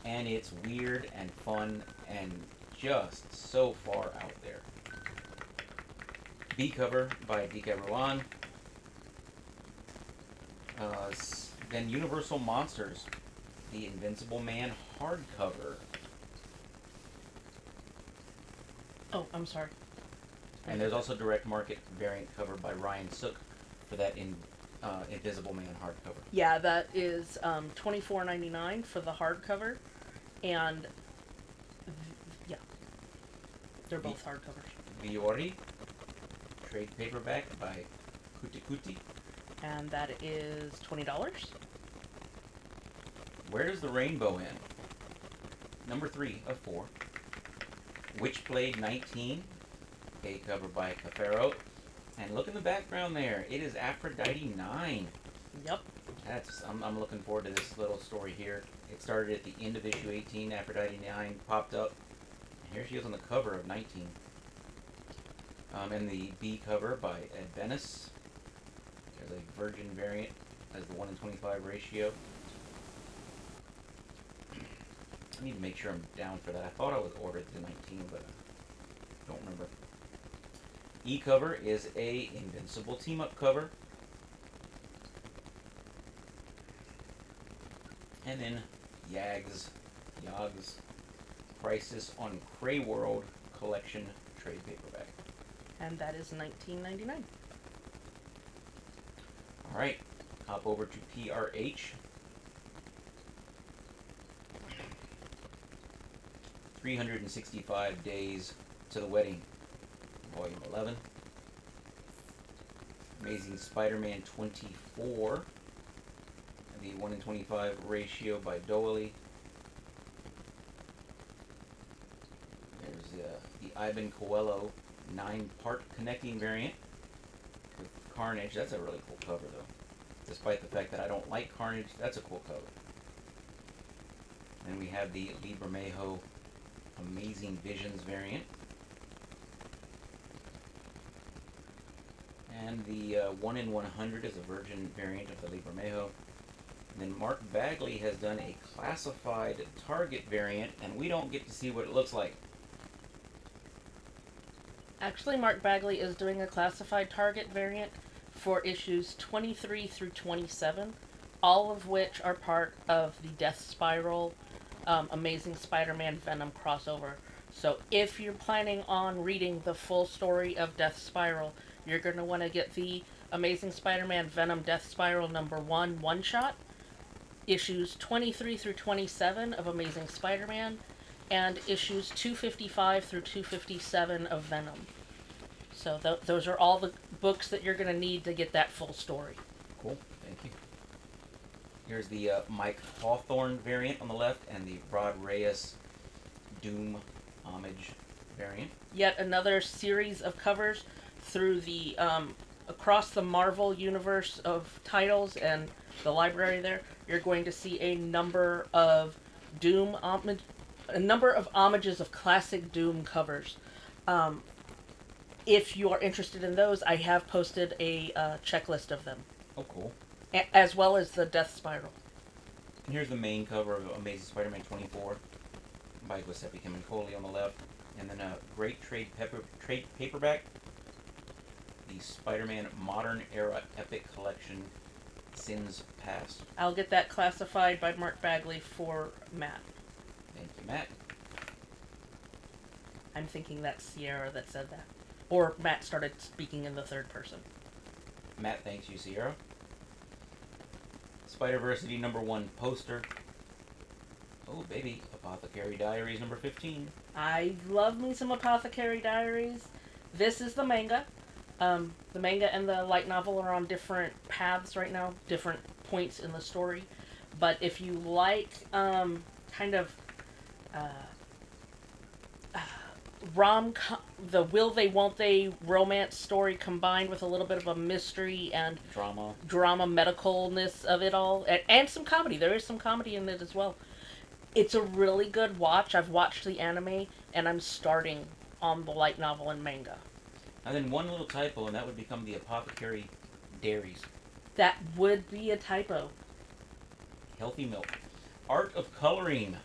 And it's weird and fun and just so far out there. B cover by D.K. Ruan. Then Universal Monsters, The Invincible Man hardcover. Oh, I'm sorry. And there's also direct market variant cover by Ryan Sook for that Invisible Man hardcover. Yeah, that is $24.99 for the hardcover, and yeah, they're both hardcovers. Viori, trade paperback by Kuti Kuti. And that is $20. Where does the rainbow end? Number 3 of 4. Witchblade 19, A cover by Cafaro. And look in the background there. It is Aphrodite 9. Yep. I'm looking forward to this little story here. It started at the end of issue 18. Aphrodite 9 popped up. And here she is on the cover of 19. And the B cover by Ed Venice. There's a Virgin variant as the 1 in 25 ratio. I need to make sure I'm down for that. I thought I was ordered the 19, but I don't remember. E cover is a Invincible team up cover. And then Yag's Crisis on Cray World collection trade paperback. And that is $19.99. Alright, hop over to PRH. 365 Days to the Wedding, Volume 11. Amazing Spider-Man 24, the 1 in 25 ratio by Dooley. There's the Ivan Coelho 9-part connecting variant with Carnage. That's a really cool cover, though. Despite the fact that I don't like Carnage, that's a cool cover. And we have the Lee Bermejo Amazing Visions variant. And the 1 in 100 is a Virgin variant of the Lee Bermejo. And then Mark Bagley has done a classified Target variant, and we don't get to see what it looks like. Actually, Mark Bagley is doing a classified Target variant for issues 23 through 27, all of which are part of the Death Spiral Amazing Spider-Man Venom crossover. So if you're planning on reading the full story of Death Spiral, you're going to want to get the Amazing Spider-Man Venom Death Spiral #1 one-shot, issues 23 through 27 of Amazing Spider-Man, and issues 255 through 257 of Venom. So those are all the books that you're going to need to get that full story. Cool, thank you. Here's the Mike Hawthorne variant on the left, and the Rod Reyes Doom homage variant. Yet another series of covers through the across the Marvel universe of titles and the library there. You're going to see a number of Doom homages of classic Doom covers. If you are interested in those, I have posted a checklist of them. Oh, cool. As well as the Death Spiral. And here's the main cover of Amazing Spider-Man 24 by Giuseppe Camuncoli on the left. And then a great trade paperback, the Spider-Man Modern Era Epic Collection, Sins Past. I'll get that classified by Mark Bagley for Matt. Thank you, Matt. I'm thinking that's Sierra that said that. Or Matt started speaking in the third person. Matt thanks you, Sierra. Spider-Versity #1 poster. Oh, baby. Apothecary Diaries #15. I love me some Apothecary Diaries. This is the manga. The manga and the light novel are on different paths right now, different points in the story. But if you like kind of the will they won't they romance story combined with a little bit of a mystery and Drama medicalness of it all, and some comedy. There is some comedy in it as well. It's a really good watch. I've watched the anime, and I'm starting on the light novel and manga. And then one little typo, and that would become the Apothecary Dairies. That would be a typo. Healthy Milk. Art of Coloring.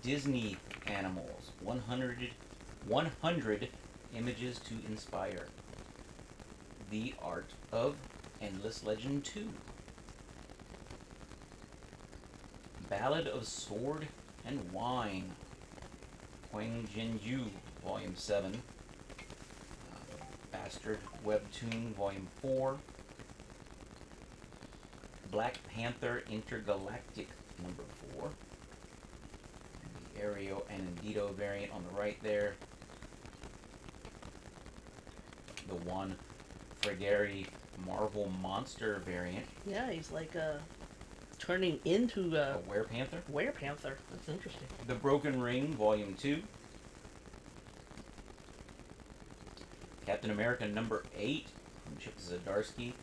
Disney Animals. 100 Images to Inspire. The Art of Endless Legend 2. Ballad of Sword and Wine. Huang Jinju, Volume 7. Bastard Webtoon, Volume 4. Black Panther Intergalactic, #4. The Aereo and Indito variant on the right there. The one Frigeri Marvel Monster variant. Yeah, he's like turning into A Werepanther. Werepanther. That's interesting. The Broken Ring, Volume 2. Captain America number 8 from Chip Zdarsky.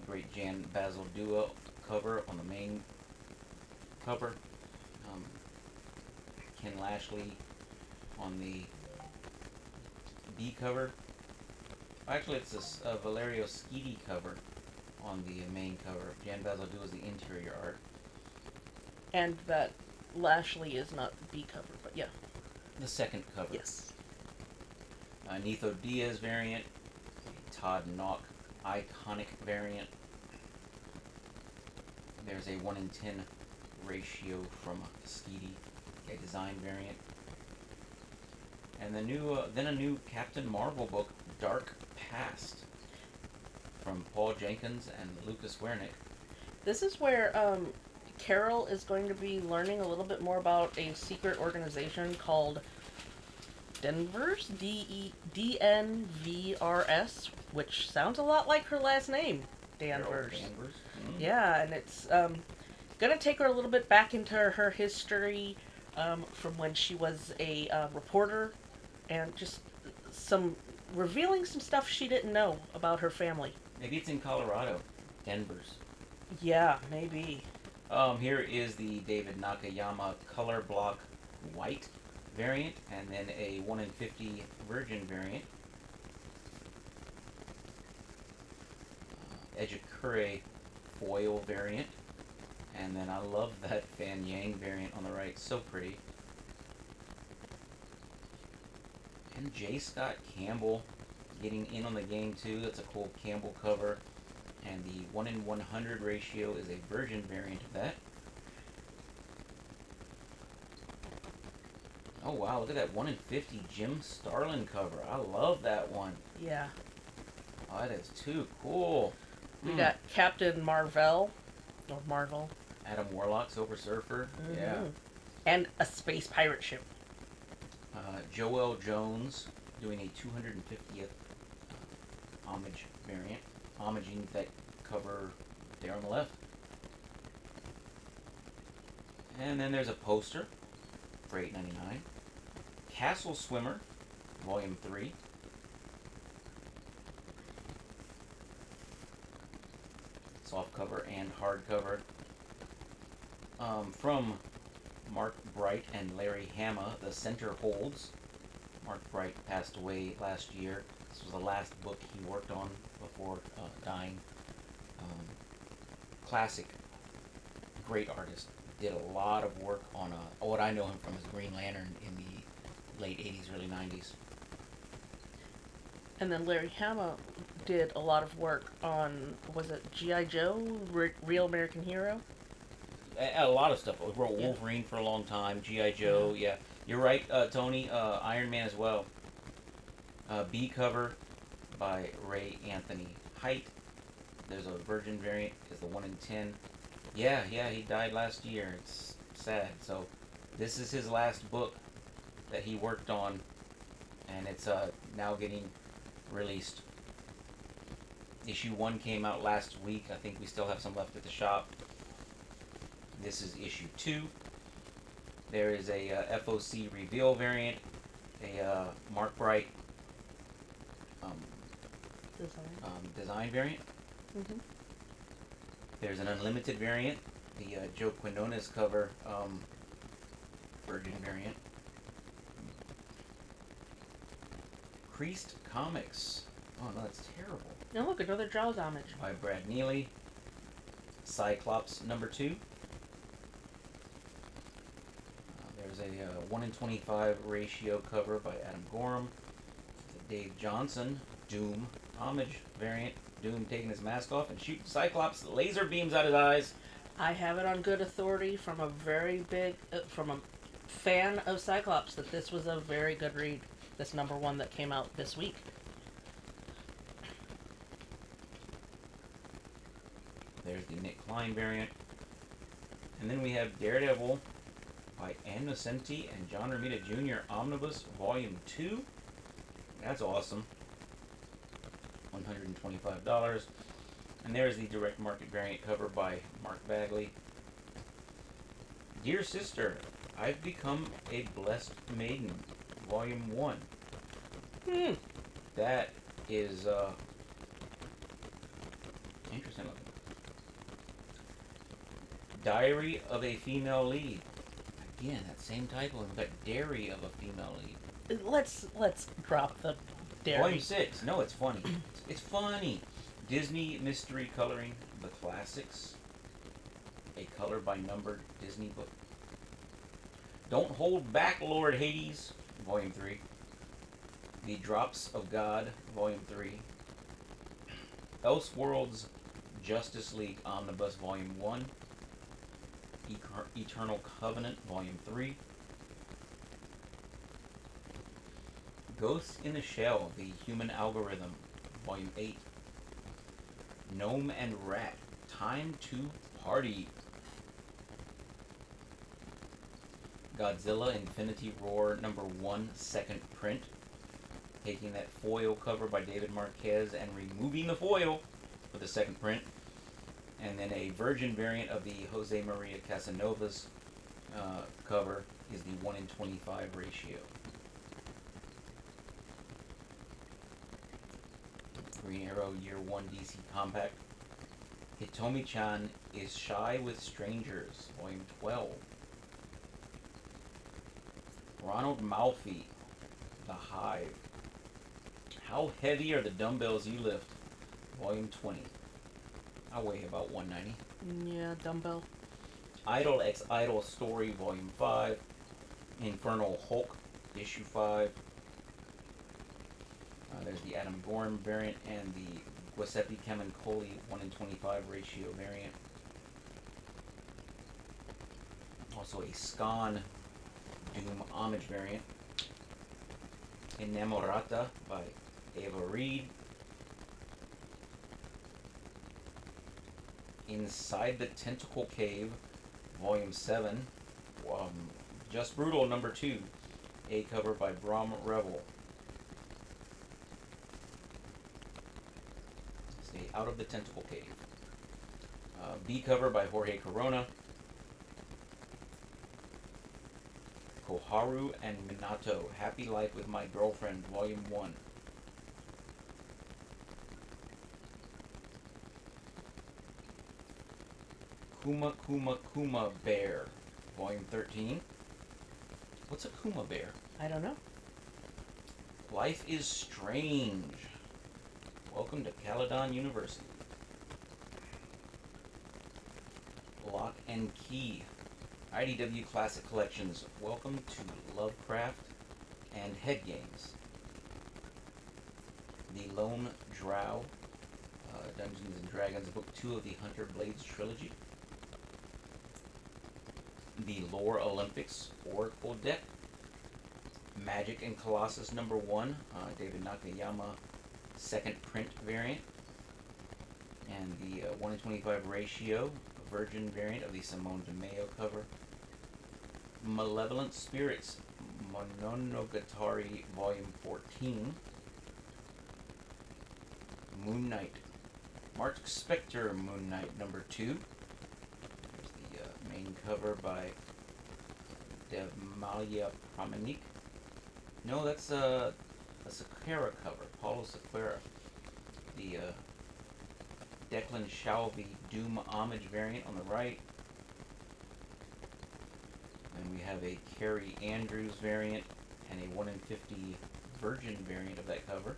Great Jan Basil duo cover on the main cover. Ken Lashley on the B cover. Actually, it's a Valerio Schiti cover on the main cover. Jan Basil duo is the interior art. And that Lashley is not B cover, but yeah. The second cover. Yes. Nitho Diaz variant. Todd Knock iconic variant. There's a 1 in 10 ratio from Schiti, a design variant. And then a new Captain Marvel book, Dark Past, from Paul Jenkins and Lucas Wernick. This is where Carol is going to be learning a little bit more about a secret organization called Denvers, DNVRS, which sounds a lot like her last name, Danvers. Danvers. Yeah, and it's going to take her a little bit back into her history from when she was a reporter, and just revealing some stuff she didn't know about her family. Maybe it's in Colorado. Denvers. Yeah, maybe. Here is the David Nakayama color block white variant, and then a 1 in 50 virgin variant. Ejikure foil variant, and then I love that Fan Yang variant on the right, so pretty. And J. Scott Campbell getting in on the game too. That's a cool Campbell cover, and the 1 in 100 ratio is a virgin variant of that. Oh wow, look at that 1 in 50 Jim Starlin cover. I love that one. Yeah. Oh, that is too cool. We got Captain Marvel, or Marvel. Adam Warlock, Silver Surfer. Mm-hmm. Yeah. And a space pirate ship. Joel Jones doing a 250th homage variant. Homaging that cover there on the left. And then there's a poster for $8.99. Castle Swimmer, Volume 3. Soft cover and hardcover. From Mark Bright and Larry Hama, The Center Holds. Mark Bright passed away last year. This was the last book he worked on before dying. Classic, great artist. Did a lot of work on what I know him from is Green Lantern in the late 80s, early 90s. And then Larry Hama did a lot of work on, was it G.I. Joe, Real American Hero? A lot of stuff. I wrote Wolverine for a long time, G.I. Joe, yeah. You're right, Tony, Iron Man as well. B cover by Ray Anthony Height. There's a virgin variant, is the 1 in 10. Yeah, he died last year. It's sad. So this is his last book that he worked on, and it's now getting released. Issue 1 came out last week. I think we still have some left at the shop. This is issue 2. There is a FOC reveal variant, a Mark Bright design variant. Mm-hmm. There's an unlimited variant, the Joe Quinones cover virgin variant. Creased Comics. Oh no, that's terrible. Now look, another Jaws homage. By Brad Neely. Cyclops number 2. There's a 1 in 25 ratio cover by Adam Gorham. Dave Johnson, Doom homage variant. Doom taking his mask off and shooting Cyclops laser beams out his eyes. I have it on good authority from a very big, from a fan of Cyclops, that this was a very good read. This number 1 that came out this week. There's the Nick Klein variant. And then we have Daredevil by Ann Nocenti and John Romita Jr. Omnibus Volume 2. That's awesome. $125. And there's the direct market variant cover by Mark Bagley. Dear Sister, I've Become a Blessed Maiden, Volume 1. That is interesting looking. Diary of a Female Lead. Again, that same typo. We've got Dairy of a Female Lead. Let's drop the dairy. Volume 6. No, it's funny. It's funny. Disney Mystery Coloring, The Classics. A color by numbered Disney book. Don't Hold Back, Lord Hades, Volume 3. The Drops of God, Volume 3. Elseworlds Justice League Omnibus, Volume 1. Eternal Covenant, Volume 3. Ghost in the Shell, The Human Algorithm, Volume 8. Gnome and Rat, Time to Party. Godzilla Infinity Roar number 1, second print. Taking that foil cover by David Marquez and removing the foil for the second print. And then a virgin variant of the Jose Maria Casanovas cover is the 1:25 ratio. Green Arrow Year 1 DC Compact. Hitomi-chan is Shy with Strangers, Volume 12. Ronald Malfi, The Hive. How Heavy Are the Dumbbells You Lift, Volume 20. I weigh about 190. Yeah, dumbbell. Idol X Idol Story, Volume 5. Infernal Hulk, Issue 5. There's the Adam Gorham variant and the Giuseppe Camuncoli 1:25 ratio variant. Also a Scon Doom Homage variant. Innamorata by Ava Reed. Inside the Tentacle Cave, Volume 7. Just Brutal number 2. A cover by Brom Revel. Stay Out of the Tentacle Cave. B cover by Jorge Corona. Koharu and Minato, Happy Life with My Girlfriend, Volume 1. Kuma Kuma Kuma Bear, Volume 13. What's a Kuma Bear? I don't know. Life is Strange. Welcome to Caledon University. Lock and Key. IDW Classic Collections. Welcome to Lovecraft and Head Games. The Lone Drow. Dungeons and Dragons, Book 2 of the Hunter Blades Trilogy. The Lore Olympics Oracle Deck. Magic and Colossus number 1, David Nakayama second print variant. And the 1:25 ratio virgin variant of the Simone DeMeo cover. Malevolent Spirits Mononogatari Volume 14. Moon Knight. Mark Spector Moon Knight number 2. There's the main cover by Devmalia Pramanik. No, that's a Sequeira cover, Paulo Sequeira. The Declan Shalvey Doom Homage variant on the right. And we have a Carrie Andrews variant and a 1:50 virgin variant of that cover.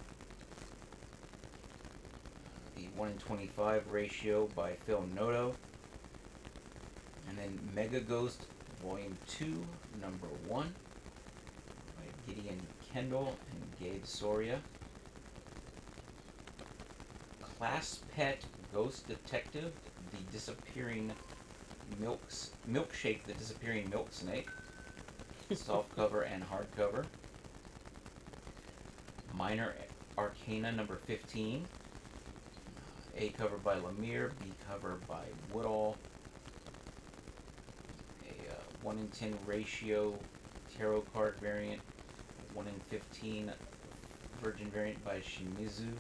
The 1:25 ratio by Phil Noto. And then Mega Ghost Volume 2, number 1 by Gideon Kendall and Gabe Soria. Class Pet Ghost Detective, The Disappearing Milkshake, The Disappearing Milk Snake. Soft cover and hardcover. Minor Arcana number 15. A cover by Lemire, B cover by Woodall. A 1:10 ratio tarot card variant. 1:15 virgin variant by Shimizu.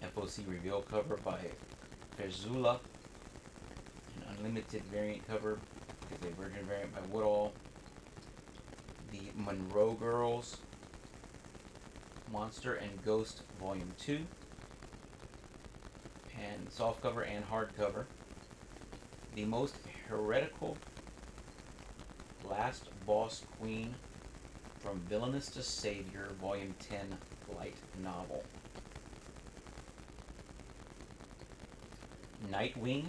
FOC reveal cover by Ferzula. An unlimited variant cover is a virgin variant by Woodall. The Monroe Girls Monster and Ghost Volume 2, and softcover and hardcover. The Most Heretical Last Boss Queen, From Villainous to Savior, Volume 10, light novel. Nightwing,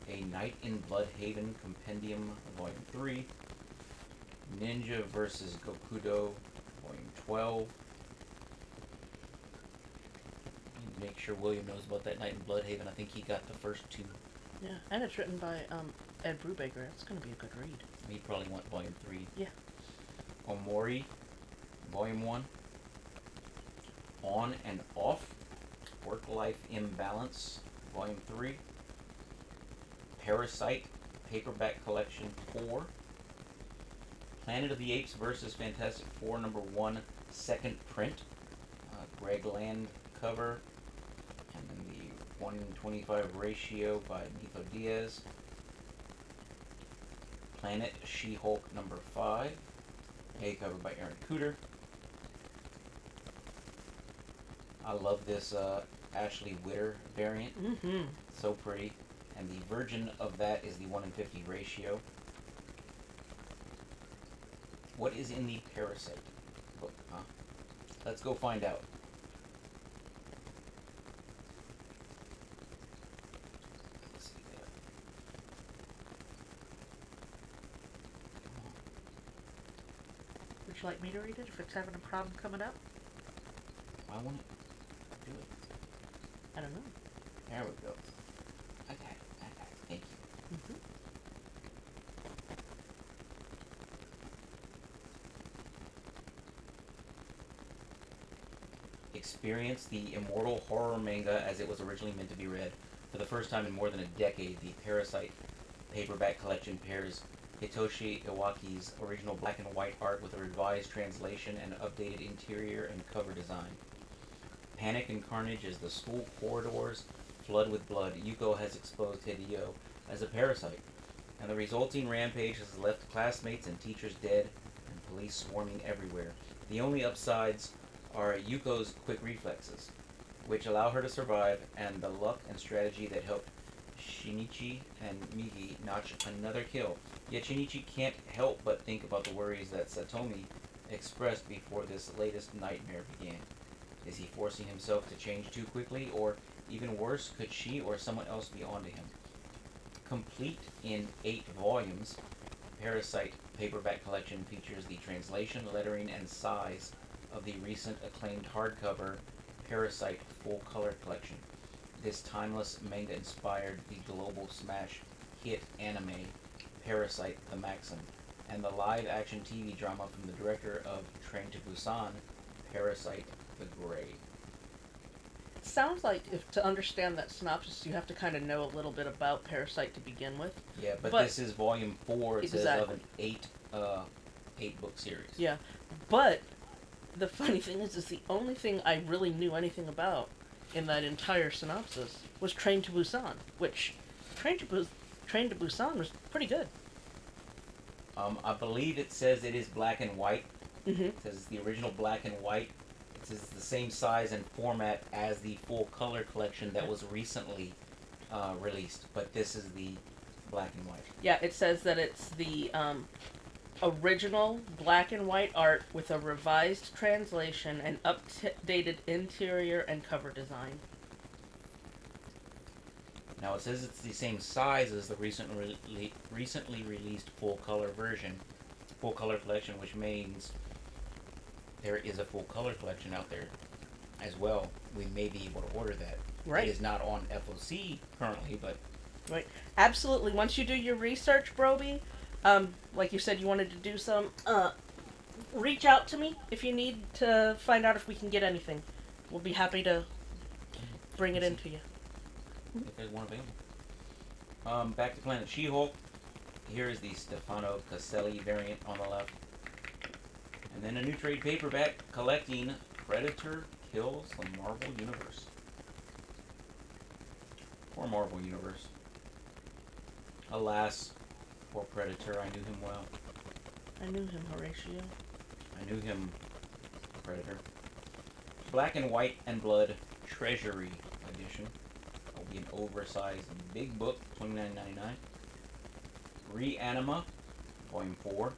A Night in Bloodhaven Compendium, Volume 3. Ninja vs. Gokudo, Volume 12. Make sure William knows about that Night in Bloodhaven. I think he got the first two. Yeah, and it's written by Ed Brubaker. It's going to be a good read. He probably want Volume 3. Yeah. Omori, Volume 1. On and Off, Work-Life Imbalance, Volume 3. Parasite, Paperback Collection 4. Planet of the Apes vs. Fantastic Four, number 1, second print. Greg Land cover. And then the 1:25 ratio by Nifo Diaz. Planet She-Hulk number 5. A cover by Aaron Cooter. I love this Ashley Witter variant. Mm-hmm. So pretty. And the version of that is the 1:50 ratio. What is in the Parasite book, huh? Let's go find out. Let's see there. Would you like me to read it if it's having a problem coming up? I want to do it. I don't know. There we go. Okay. Thank you. Mm-hmm. Experience the immortal horror manga as it was originally meant to be read. For the first time in more than a decade, the Parasite paperback collection pairs Hitoshi Iwaki's original black and white art with a revised translation and updated interior and cover design. Panic and carnage as the school corridors flood with blood. Yuko has exposed Hideo as a parasite, and the resulting rampage has left classmates and teachers dead and police swarming everywhere. The only upsides are Yuko's quick reflexes, which allow her to survive, and the luck and strategy that helped Shinichi and Migi notch another kill. Yet Shinichi can't help but think about the worries that Satomi expressed before this latest nightmare began. Is he forcing himself to change too quickly, or even worse, could she or someone else be onto him? Complete in 8 volumes, Parasite paperback collection features the translation, lettering, and size of the recent acclaimed hardcover Parasite full color collection. This timeless manga inspired the global smash hit anime Parasite the Maxim, and the live action TV drama from the director of Train to Busan, Parasite the Gray. Sounds like if to understand that synopsis, you have to kind of know a little bit about Parasite to begin with. Yeah, but But- this is volume 4. It says of an 8 book series. Yeah, but the funny thing is the only thing I really knew anything about in that entire synopsis was Train to Busan, which Train to Busan was pretty good. I believe it says it is black and white. Mm-hmm. It says it's the original black and white. It says it's the same size and format as the full color collection that was recently released, but this is the black and white. Yeah, it says that it's the original black and white art with a revised translation and updated interior and cover design. Now it says it's the same size as the recently released full color collection, which means there is a full color collection out there as well. We may be able to order that. Right. It is not on FOC currently, but Right. Absolutely. Once you do your research, Broby, like you said you wanted to do some, reach out to me if you need to find out if we can get anything. We'll be happy to bring it into you. if there's one available. Back to Planet She-Hulk. Here is the Stefano Caselli variant on the left. And then a new trade paperback collecting Predator Kills the Marvel Universe. Poor Marvel Universe. Alas, poor Predator. I knew him well. I knew him, Horatio. I knew him, Predator. Black and White and Blood Treasury Edition. That will be an oversized big book, $29.99. Reanima, Volume 4.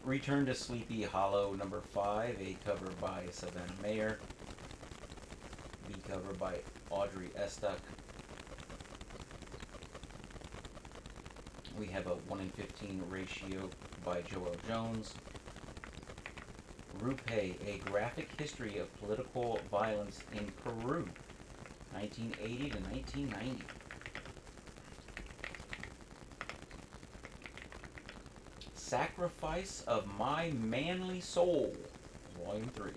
Return to Sleepy Hollow number 5, a cover by Savannah Mayer. B cover by Audrey Estuck. We have a 1 in 15 ratio by Joel Jones. Rupe, a graphic history of political violence in Peru, 1980 to 1990. Sacrifice of My Manly Soul, Volume 3.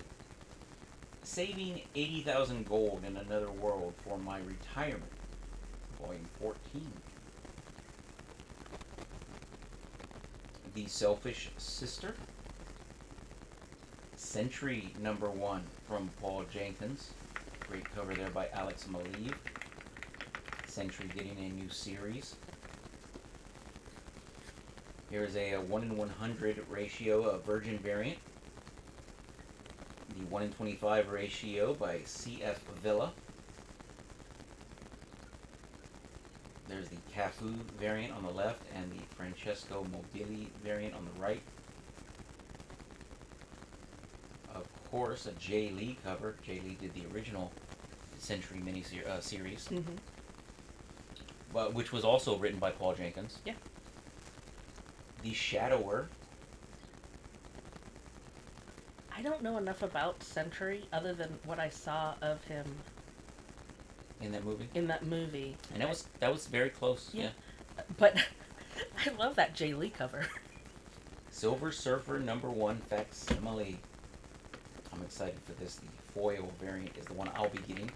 Saving 80,000 gold in another world for my retirement, Volume 14. The Selfish Sister. Century number 1 from Paul Jenkins. Great cover there by Alex Maleev. Century getting a new series. Here's a 1 in 100 ratio of Virgin variant. The 1 in 25 ratio by C.F. Villa. There's the Cafu variant on the left and the Francesco Mobili variant on the right. Of course, a Jay Lee cover. Jay Lee did the original Century mini-series. But which was also written by Paul Jenkins. Yeah. The Shadower. I don't know enough about Century other than what I saw of him In that movie? in that movie. And that was very close. Yeah. But I love that Jay Lee cover. Silver Surfer number 1 facsimile. I'm excited for this. The foil variant is the one I'll be getting.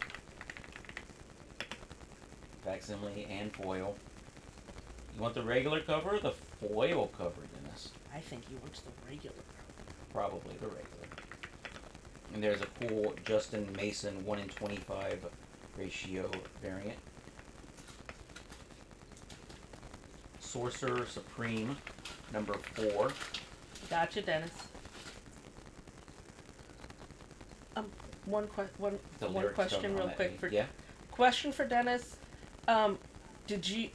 Facsimile and foil. You want the regular cover or the foil cover, Dennis? I think he wants the regular. Probably the regular. And there's a cool Justin Mason 1 in 25 ratio variant. Sorcerer Supreme number 4. Gotcha, Dennis. One The one lyrics question cover on real that quick page. for Yeah. question for Dennis. Did you,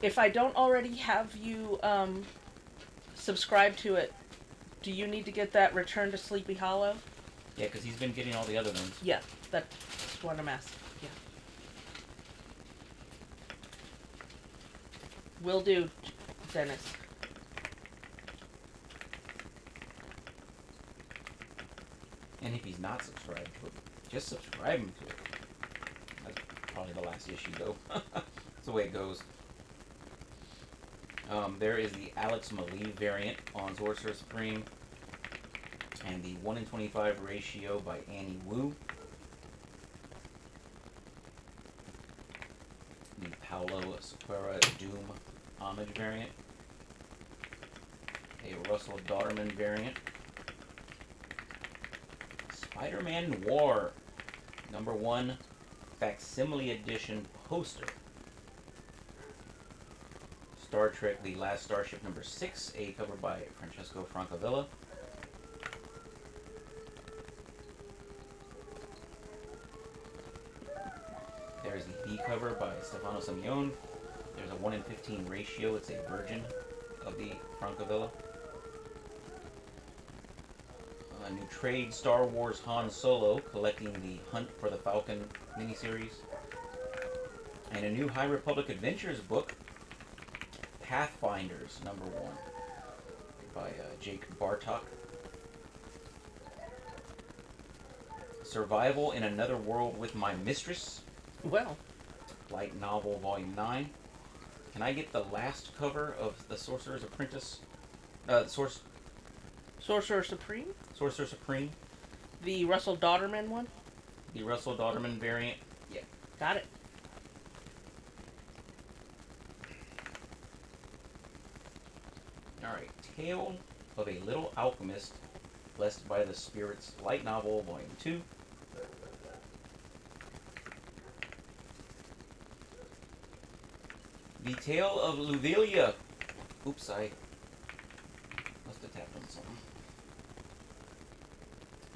if I don't already have you subscribe to it, do you need to get that Return to Sleepy Hollow? Yeah, because he's been getting all the other ones. Yeah, that's what I'm asking. Yeah. Will do, Dennis. And if he's not subscribed to it, just subscribe him to it. That's probably the last issue, though. That's the way it goes. There is the Alex Maleev variant on Sorcerer Supreme. And the 1 in 25 ratio by Annie Wu. The Paulo Sequeira Doom Homage variant. A Russell Dauterman variant. Spider-Man Noir number 1 facsimile edition poster. Star Trek The Last Starship number 6, a cover by Francesco Francavilla. There's the B cover by Stefano Simeone. There's a 1 in 15 ratio. It's a version of the Francavilla. A new trade, Star Wars Han Solo, collecting the Hunt for the Falcon miniseries. And a new High Republic Adventures book, Pathfinders, number 1, by Jake Bartok. Survival in Another World with My Mistress, Well, light novel, volume 9. Can I get the last cover of The Sorcerer's Apprentice? Sorcerer Supreme, Sorcerer Supreme, the Russell Dauterman one. the Russell Dauterman variant. Yeah. Got it. Alright, Tale of a Little Alchemist, Blessed by the Spirits, light novel, volume 2. The Tale of Luvelia. Oops, I must have tapped on something.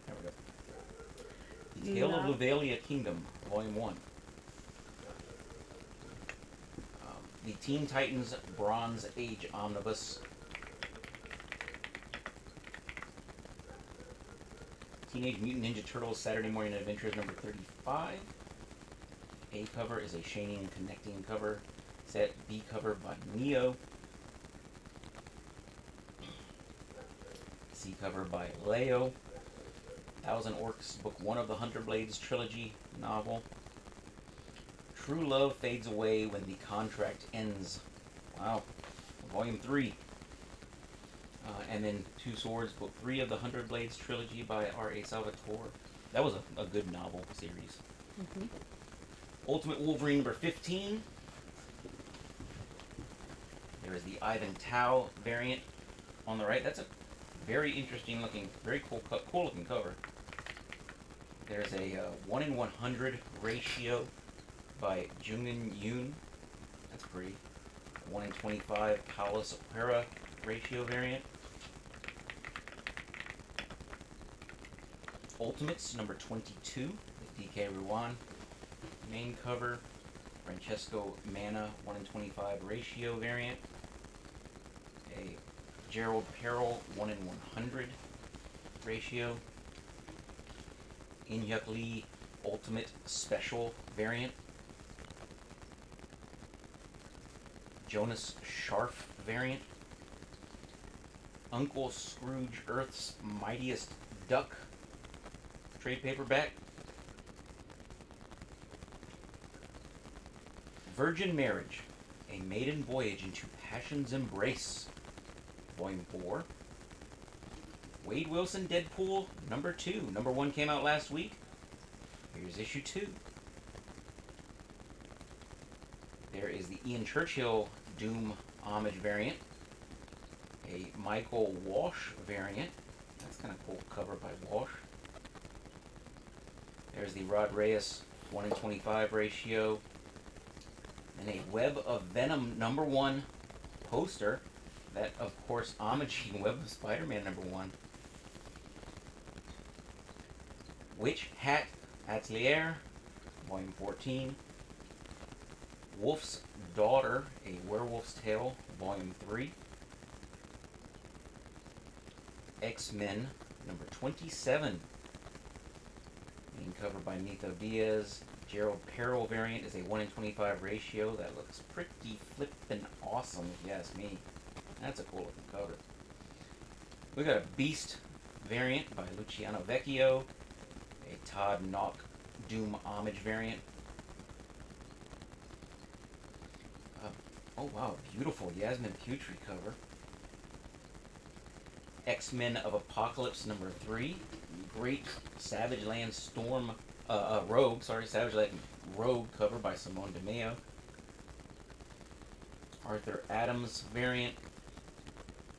There we go. Tale of No. Luvalia Kingdom, Volume 1. The Teen Titans Bronze Age Omnibus. Teenage Mutant Ninja Turtles Saturday Morning Adventures number 35. A cover is a chaining connecting cover set. B cover by Neo. C cover by Leo. Thousand Orcs, Book 1 of the Hunter Blades trilogy novel. True Love Fades Away When the Contract Ends. Wow. Volume 3. And then Two Swords, Book 3 of the Hunter Blades trilogy by R.A. Salvatore. That was a good novel series. Mm-hmm. Ultimate Wolverine number 15. There is the Ivan Tao variant on the right. That's a very interesting looking, very cool looking cover. There's a 1 in 100 ratio by Jungin Yoon. That's pretty. 1 in 25 Palace Opera ratio variant. Ultimates number 22 with DK Ruan. Main cover. Francesco Manna 1 in 25 ratio variant. A Gerald Perel 1 in 100 ratio. In-Hyuk Lee Ultimate Special variant. Jonas Scharf variant. Uncle Scrooge Earth's Mightiest Duck trade paperback. Virgin Marriage, A Maiden Voyage into Passion's Embrace, Volume 4. Wade Wilson Deadpool number 2. Number 1 came out last week. Here's issue 2. There is the Ian Churchill Doom Homage variant. A Michael Walsh variant. That's kind of cool cover by Walsh. There's the Rod Reyes 1 in 25 ratio. And a Web of Venom number 1 poster. That, of course, homaging Web of Spider-Man number 1. Witch Hat Atelier, Volume 14. Wolf's Daughter, A Werewolf's Tale, Volume 3. X-Men number 27. Being covered by Nito Diaz. Gerald Perel variant is a 1 in 25 ratio. That looks pretty flippin' awesome if you ask me. That's a cool looking cover. We got a Beast variant by Luciano Vecchio. A Todd Nauck Doom Homage variant. Oh wow, beautiful Yasmin Putri cover. X-Men of Apocalypse number 3. Great Savage Land Storm Savage Land Rogue cover by Simone DeMeo. Arthur Adams variant.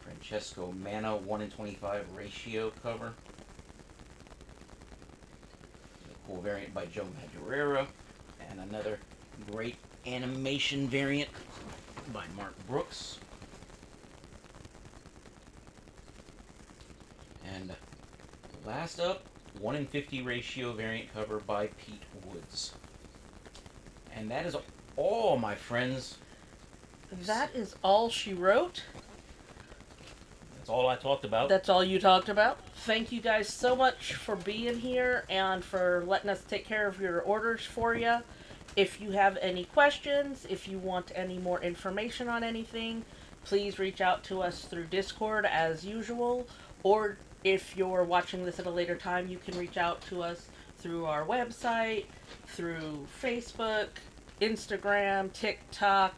Francesco Manna 1 in 25 ratio cover. A cool variant by Joe Madureira. And another great animation variant by Mark Brooks. And last up, 1 in 50 ratio variant cover by Pete Woods. And that is all, my friends. That is all she wrote. That's all I talked about. That's all you talked about. Thank you guys so much for being here and for letting us take care of your orders for you. If you have any questions, if you want any more information on anything, please reach out to us through Discord as usual. Or if you're watching this at a later time, you can reach out to us through our website, through Facebook, Instagram, TikTok,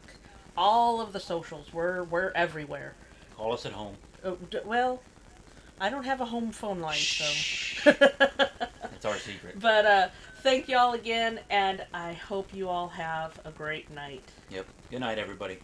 all of the socials. We're everywhere. Call us at home. Well, I don't have a home phone line, Shh. so. That's our secret. But thank y'all again, and I hope you all have a great night. Yep. Good night, everybody.